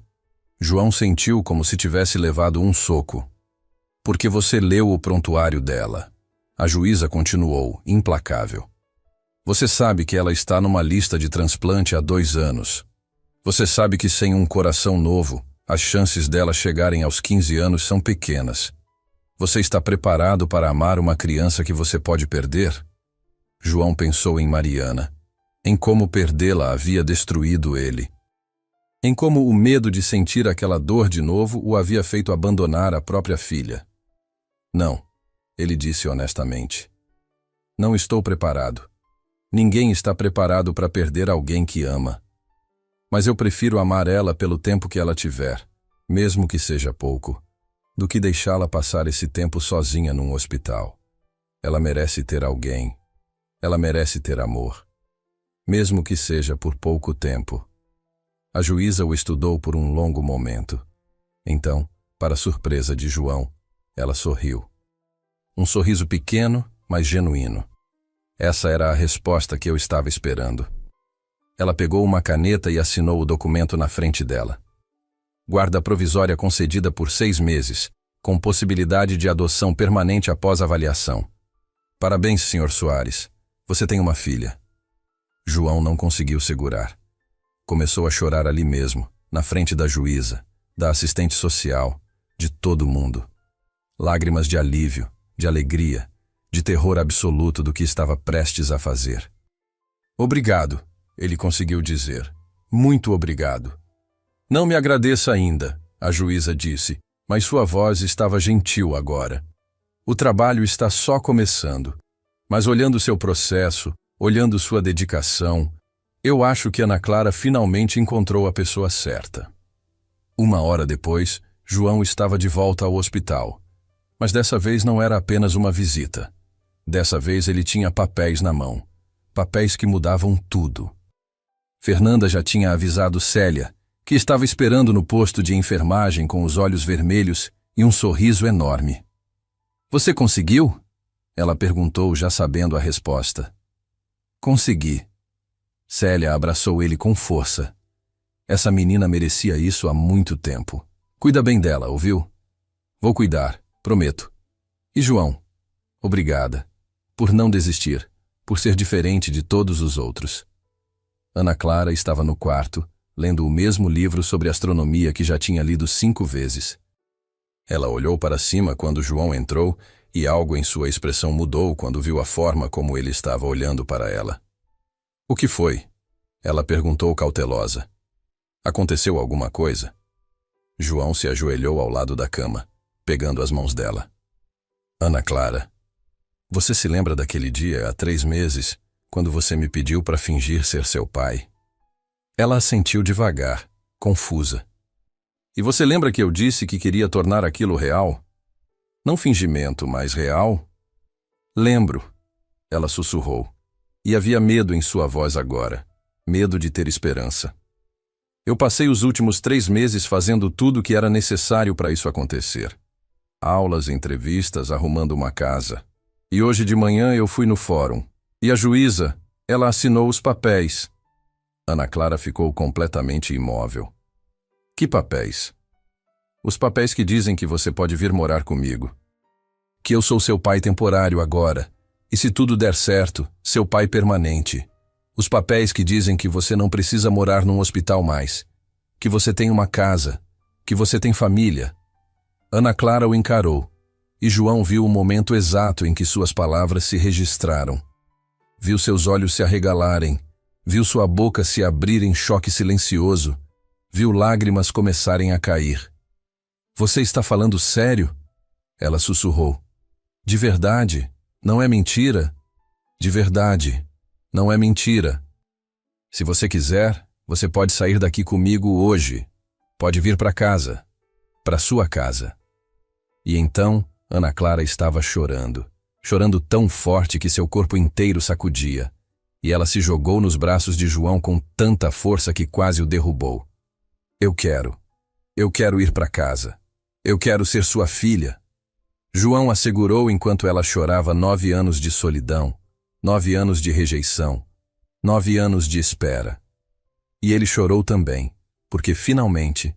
João sentiu como se tivesse levado um soco. Porque você leu o prontuário dela. A juíza continuou, implacável. Você sabe que ela está numa lista de transplante há 2 anos. Você sabe que sem um coração novo, as chances dela chegarem aos 15 anos são pequenas. Você está preparado para amar uma criança que você pode perder? João pensou em Mariana, em como perdê-la havia destruído ele. Em como o medo de sentir aquela dor de novo o havia feito abandonar a própria filha. Não, ele disse honestamente. Não estou preparado. Ninguém está preparado para perder alguém que ama. Mas eu prefiro amar ela pelo tempo que ela tiver, mesmo que seja pouco, do que deixá-la passar esse tempo sozinha num hospital. Ela merece ter alguém. Ela merece ter amor. Mesmo que seja por pouco tempo. A juíza o estudou por um longo momento. Então, para surpresa de João, ela sorriu. Um sorriso pequeno, mas genuíno. Essa era a resposta que eu estava esperando. Ela pegou uma caneta e assinou o documento na frente dela. Guarda provisória concedida por 6 meses, com possibilidade de adoção permanente após avaliação. Parabéns, Sr. Soares. Você tem uma filha. João não conseguiu segurar. Começou a chorar ali mesmo, na frente da juíza, da assistente social, de todo mundo. Lágrimas de alívio, de alegria, de terror absoluto do que estava prestes a fazer. Obrigado, ele conseguiu dizer. Muito obrigado. Não me agradeça ainda, a juíza disse, mas sua voz estava gentil agora. O trabalho está só começando. Mas olhando seu processo, olhando sua dedicação, eu acho que Ana Clara finalmente encontrou a pessoa certa. 1 hora depois, João estava de volta ao hospital. Mas dessa vez não era apenas uma visita. Dessa vez ele tinha papéis na mão. Papéis que mudavam tudo. Fernanda já tinha avisado Célia, que estava esperando no posto de enfermagem com os olhos vermelhos e um sorriso enorme. Você conseguiu? Ela perguntou, já sabendo a resposta. Consegui. Célia abraçou ele com força. Essa menina merecia isso há muito tempo. Cuida bem dela, ouviu? Vou cuidar, prometo. E João? Obrigada. Por não desistir, por ser diferente de todos os outros. Ana Clara estava no quarto, lendo o mesmo livro sobre astronomia que já tinha lido 5 vezes. Ela olhou para cima quando João entrou e algo em sua expressão mudou quando viu a forma como ele estava olhando para ela. O que foi? Ela perguntou cautelosa. Aconteceu alguma coisa? João se ajoelhou ao lado da cama, pegando as mãos dela. Ana Clara, você se lembra daquele dia, há 3 meses, quando você me pediu para fingir ser seu pai? Ela assentiu devagar, confusa. E você lembra que eu disse que queria tornar aquilo real? Não fingimento, mas real? Lembro, ela sussurrou. E havia medo em sua voz agora, medo de ter esperança. Eu passei os últimos 3 meses fazendo tudo o que era necessário para isso acontecer. Aulas, entrevistas, arrumando uma casa. E hoje de manhã eu fui no fórum. E a juíza, ela assinou os papéis. Ana Clara ficou completamente imóvel. Que papéis? Os papéis que dizem que você pode vir morar comigo. Que eu sou seu pai temporário agora. E se tudo der certo, seu pai permanente. Os papéis que dizem que você não precisa morar num hospital mais. Que você tem uma casa. Que você tem família. Ana Clara o encarou. E João viu o momento exato em que suas palavras se registraram. Viu seus olhos se arregalarem. Viu sua boca se abrir em choque silencioso. Viu lágrimas começarem a cair. Você está falando sério? Ela sussurrou. De verdade? Não é mentira? De verdade. Não é mentira. Se você quiser, você pode sair daqui comigo hoje. Pode vir para casa. Para sua casa. E então, Ana Clara estava chorando. Chorando tão forte que seu corpo inteiro sacudia. E ela se jogou nos braços de João com tanta força que quase o derrubou. Eu quero ir para casa. Eu quero ser sua filha. João assegurou enquanto ela chorava 9 anos de solidão, 9 anos de rejeição, 9 anos de espera. E ele chorou também, porque finalmente,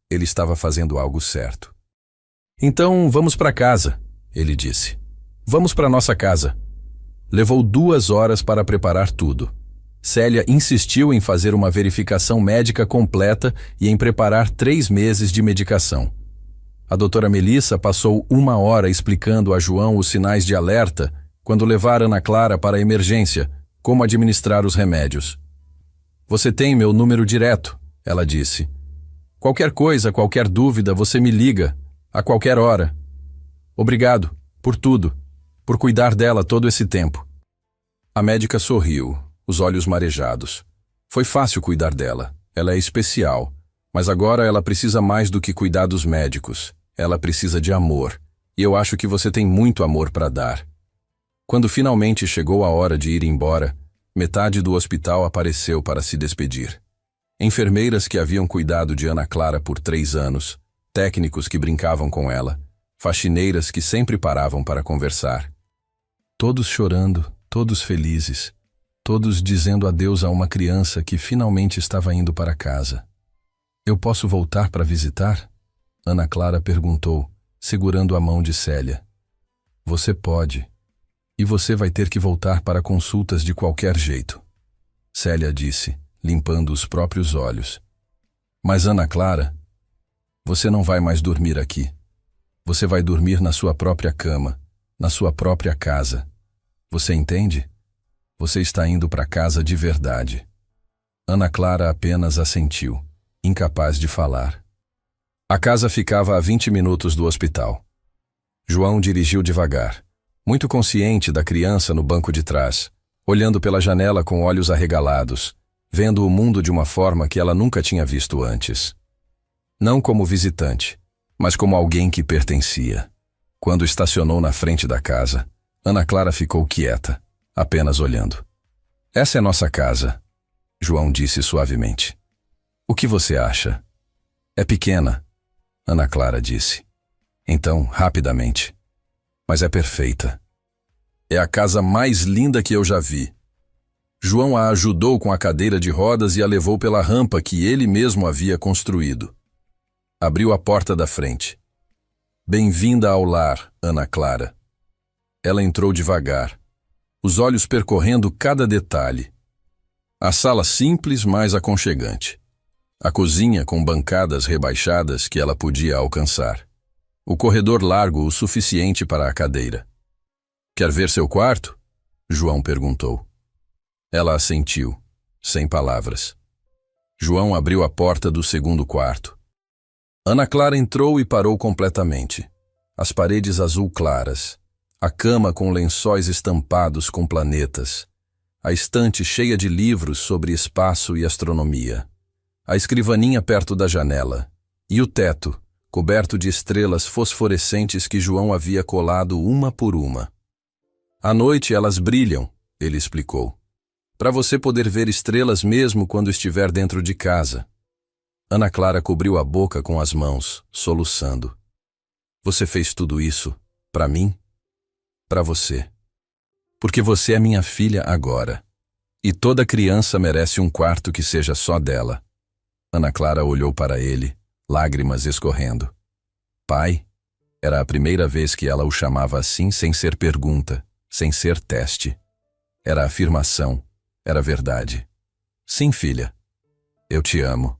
ele estava fazendo algo certo. Então vamos para casa, ele disse. Vamos para nossa casa. Levou 2 horas para preparar tudo. Célia insistiu em fazer uma verificação médica completa e em preparar 3 meses de medicação. A doutora Melissa passou 1 hora explicando a João os sinais de alerta quando levar Ana Clara para a emergência, como administrar os remédios. Você tem meu número direto, ela disse. Qualquer coisa, qualquer dúvida, você me liga, a qualquer hora. Obrigado, por tudo, por cuidar dela todo esse tempo. A médica sorriu, os olhos marejados. Foi fácil cuidar dela, ela é especial, mas agora ela precisa mais do que cuidar dos médicos. Ela precisa de amor, e eu acho que você tem muito amor para dar. Quando finalmente chegou a hora de ir embora, metade do hospital apareceu para se despedir. Enfermeiras que haviam cuidado de Ana Clara por 3 anos, técnicos que brincavam com ela, faxineiras que sempre paravam para conversar. Todos chorando, todos felizes, todos dizendo adeus a uma criança que finalmente estava indo para casa. Eu posso voltar para visitar? Ana Clara perguntou, segurando a mão de Célia. Você pode. E você vai ter que voltar para consultas de qualquer jeito. Célia disse, limpando os próprios olhos. Mas Ana Clara, você não vai mais dormir aqui. Você vai dormir na sua própria cama, na sua própria casa. Você entende? Você está indo para casa de verdade. Ana Clara apenas assentiu, incapaz de falar. A casa ficava a 20 minutos do hospital. João dirigiu devagar, muito consciente da criança no banco de trás, olhando pela janela com olhos arregalados, vendo o mundo de uma forma que ela nunca tinha visto antes. Não como visitante, mas como alguém que pertencia. Quando estacionou na frente da casa, Ana Clara ficou quieta, apenas olhando. Essa é nossa casa, João disse suavemente. O que você acha? É pequena, Ana Clara disse. Então, rapidamente. Mas é perfeita. É a casa mais linda que eu já vi. João a ajudou com a cadeira de rodas e a levou pela rampa que ele mesmo havia construído. Abriu a porta da frente. Bem-vinda ao lar, Ana Clara. Ela entrou devagar, os olhos percorrendo cada detalhe. A sala simples, mas aconchegante. A cozinha com bancadas rebaixadas que ela podia alcançar. O corredor largo o suficiente para a cadeira. Quer ver seu quarto? João perguntou. Ela assentiu, sem palavras. João abriu a porta do segundo quarto. Ana Clara entrou e parou completamente. As paredes azul claras, a cama com lençóis estampados com planetas, a estante cheia de livros sobre espaço e astronomia, a escrivaninha perto da janela e o teto, coberto de estrelas fosforescentes que João havia colado uma por uma. À noite elas brilham, ele explicou, para você poder ver estrelas mesmo quando estiver dentro de casa. Ana Clara cobriu a boca com as mãos, soluçando. Você fez tudo isso para mim? Para você. Porque você é minha filha agora. E toda criança merece um quarto que seja só dela. Ana Clara olhou para ele, lágrimas escorrendo. Pai? Era a primeira vez que ela o chamava assim sem ser pergunta, sem ser teste. Era afirmação, era verdade. Sim, filha. Eu te amo.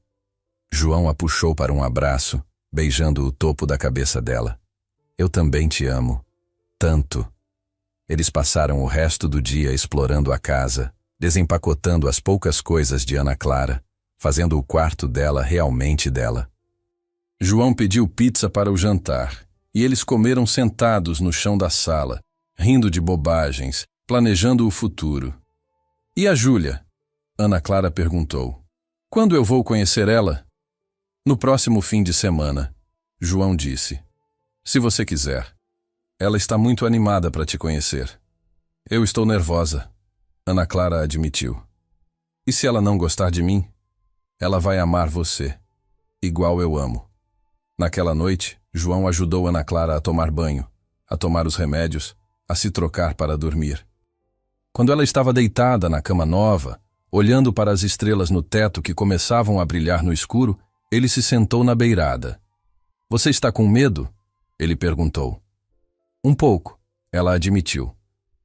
João a puxou para um abraço, beijando o topo da cabeça dela. Eu também te amo. Tanto. Eles passaram o resto do dia explorando a casa, desempacotando as poucas coisas de Ana Clara, fazendo o quarto dela realmente dela. João pediu pizza para o jantar, e eles comeram sentados no chão da sala, rindo de bobagens, planejando o futuro. E a Júlia? Ana Clara perguntou. Quando eu vou conhecer ela? No próximo fim de semana, João disse. Se você quiser. Ela está muito animada para te conhecer. Eu estou nervosa, Ana Clara admitiu. E se ela não gostar de mim? Ela vai amar você, igual eu amo. Naquela noite, João ajudou Ana Clara a tomar banho, a tomar os remédios, a se trocar para dormir. Quando ela estava deitada na cama nova, olhando para as estrelas no teto que começavam a brilhar no escuro, ele se sentou na beirada. Você está com medo? Ele perguntou. Um pouco, ela admitiu.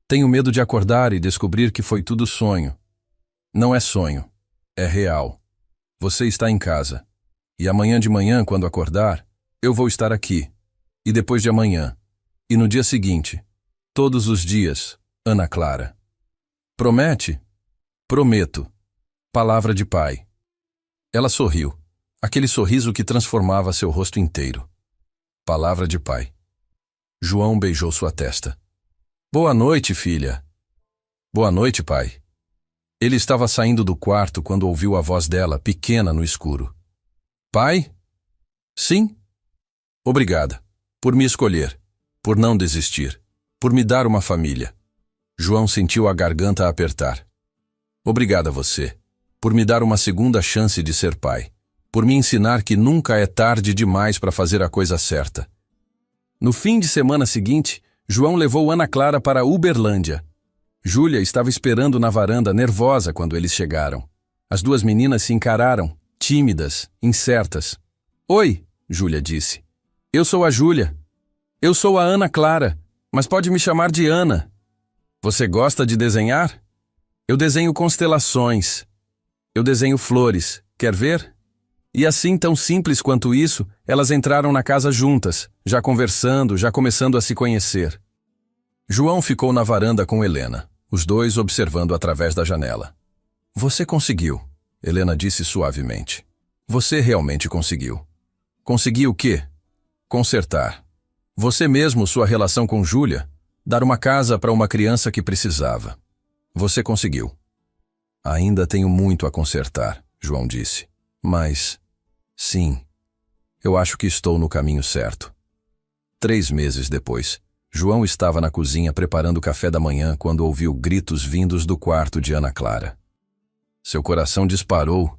Tenho medo de acordar e descobrir que foi tudo sonho. Não é sonho, é real. Você está em casa. E amanhã de manhã, quando acordar, eu vou estar aqui. E depois de amanhã. E no dia seguinte. Todos os dias, Ana Clara. Promete? Prometo. Palavra de pai. Ela sorriu. Aquele sorriso que transformava seu rosto inteiro. Palavra de pai. João beijou sua testa. Boa noite, filha. Boa noite, pai. Ele estava saindo do quarto quando ouviu a voz dela, pequena no escuro. Pai? Sim? Obrigada. Por me escolher. Por não desistir. Por me dar uma família. João sentiu a garganta apertar. Obrigada a você. Por me dar uma segunda chance de ser pai. Por me ensinar que nunca é tarde demais para fazer a coisa certa. No fim de semana seguinte, João levou Ana Clara para Uberlândia. Júlia estava esperando na varanda, nervosa, quando eles chegaram. As duas meninas se encararam, tímidas, incertas. Oi, Júlia disse. Eu sou a Júlia. Eu sou a Ana Clara, mas pode me chamar de Ana. Você gosta de desenhar? Eu desenho constelações. Eu desenho flores. Quer ver? E assim, tão simples quanto isso, elas entraram na casa juntas, já conversando, já começando a se conhecer. João ficou na varanda com Helena, os dois observando através da janela. Você conseguiu, Helena disse suavemente. Você realmente conseguiu. Conseguiu o quê? Consertar. Você mesmo, sua relação com Júlia, dar uma casa para uma criança que precisava. Você conseguiu. Ainda tenho muito a consertar, João disse. Mas, sim, eu acho que estou no caminho certo. 3 meses depois, João estava na cozinha preparando o café da manhã quando ouviu gritos vindos do quarto de Ana Clara. Seu coração disparou,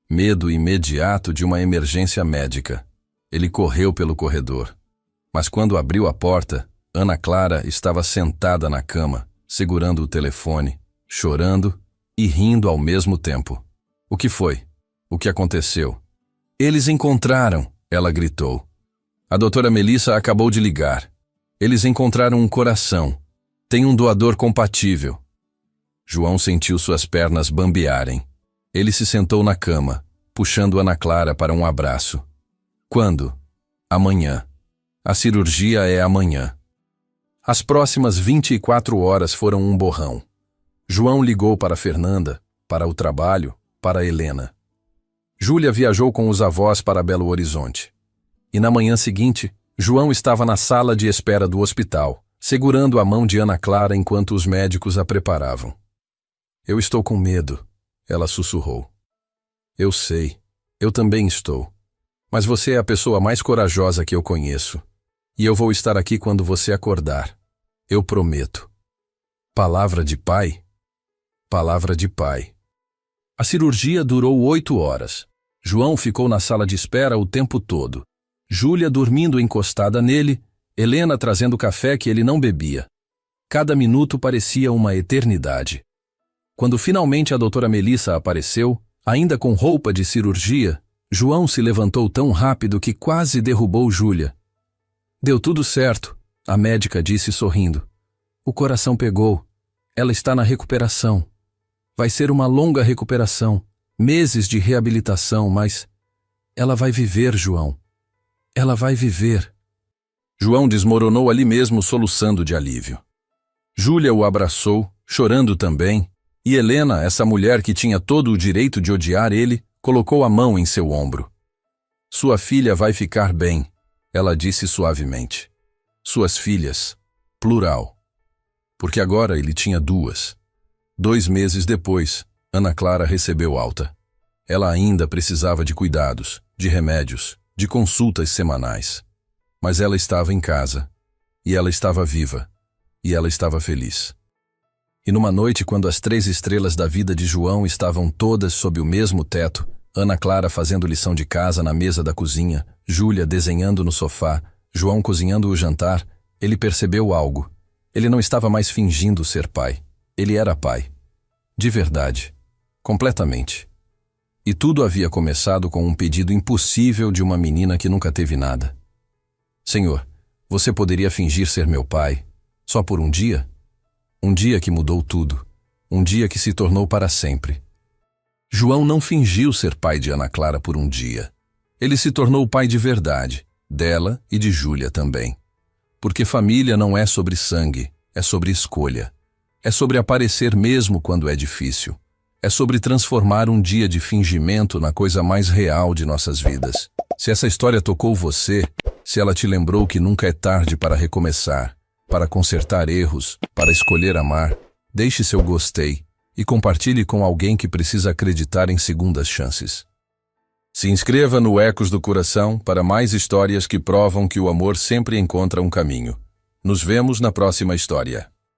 medo imediato de uma emergência médica. Ele correu pelo corredor. Mas quando abriu a porta, Ana Clara estava sentada na cama, segurando o telefone, chorando e rindo ao mesmo tempo. O que foi? O que aconteceu? Eles encontraram, ela gritou. A doutora Melissa acabou de ligar. Eles encontraram um coração. Tem um doador compatível. João sentiu suas pernas bambearem. Ele se sentou na cama, puxando Ana Clara para um abraço. Quando? Amanhã. A cirurgia é amanhã. As próximas 24 horas foram um borrão. João ligou para Fernanda, para o trabalho, para Helena. Júlia viajou com os avós para Belo Horizonte. E na manhã seguinte, João estava na sala de espera do hospital, segurando a mão de Ana Clara enquanto os médicos a preparavam. Eu estou com medo, ela sussurrou. Eu sei, eu também estou. Mas você é a pessoa mais corajosa que eu conheço. E eu vou estar aqui quando você acordar. Eu prometo. Palavra de pai? Palavra de pai. A cirurgia durou 8 horas. João ficou na sala de espera o tempo todo. Júlia dormindo encostada nele, Helena trazendo café que ele não bebia. Cada minuto parecia uma eternidade. Quando finalmente a doutora Melissa apareceu, ainda com roupa de cirurgia, João se levantou tão rápido que quase derrubou Júlia. Deu tudo certo, a médica disse sorrindo. O coração pegou. Ela está na recuperação. Vai ser uma longa recuperação, meses de reabilitação, mas ela vai viver, João. Ela vai viver. João desmoronou ali mesmo, soluçando de alívio. Júlia o abraçou, chorando também, e Helena, essa mulher que tinha todo o direito de odiar ele, colocou a mão em seu ombro. Sua filha vai ficar bem, ela disse suavemente. Suas filhas, plural. Porque agora ele tinha 2. 2 meses depois, Ana Clara recebeu alta. Ela ainda precisava de cuidados, de remédios, de consultas semanais. Mas ela estava em casa. E ela estava viva. E ela estava feliz. E numa noite, quando as 3 estrelas da vida de João estavam todas sob o mesmo teto, Ana Clara fazendo lição de casa na mesa da cozinha, Júlia desenhando no sofá, João cozinhando o jantar, ele percebeu algo. Ele não estava mais fingindo ser pai. Ele era pai. De verdade. Completamente. E tudo havia começado com um pedido impossível de uma menina que nunca teve nada. Senhor, você poderia fingir ser meu pai, só por um dia? Um dia que mudou tudo. Um dia que se tornou para sempre. João não fingiu ser pai de Ana Clara por um dia. Ele se tornou pai de verdade, dela e de Júlia também. Porque família não é sobre sangue, é sobre escolha. É sobre aparecer mesmo quando é difícil. É sobre transformar um dia de fingimento na coisa mais real de nossas vidas. Se essa história tocou você, se ela te lembrou que nunca é tarde para recomeçar, para consertar erros, para escolher amar, deixe seu gostei e compartilhe com alguém que precisa acreditar em segundas chances. Se inscreva no Ecos do Coração para mais histórias que provam que o amor sempre encontra um caminho. Nos vemos na próxima história.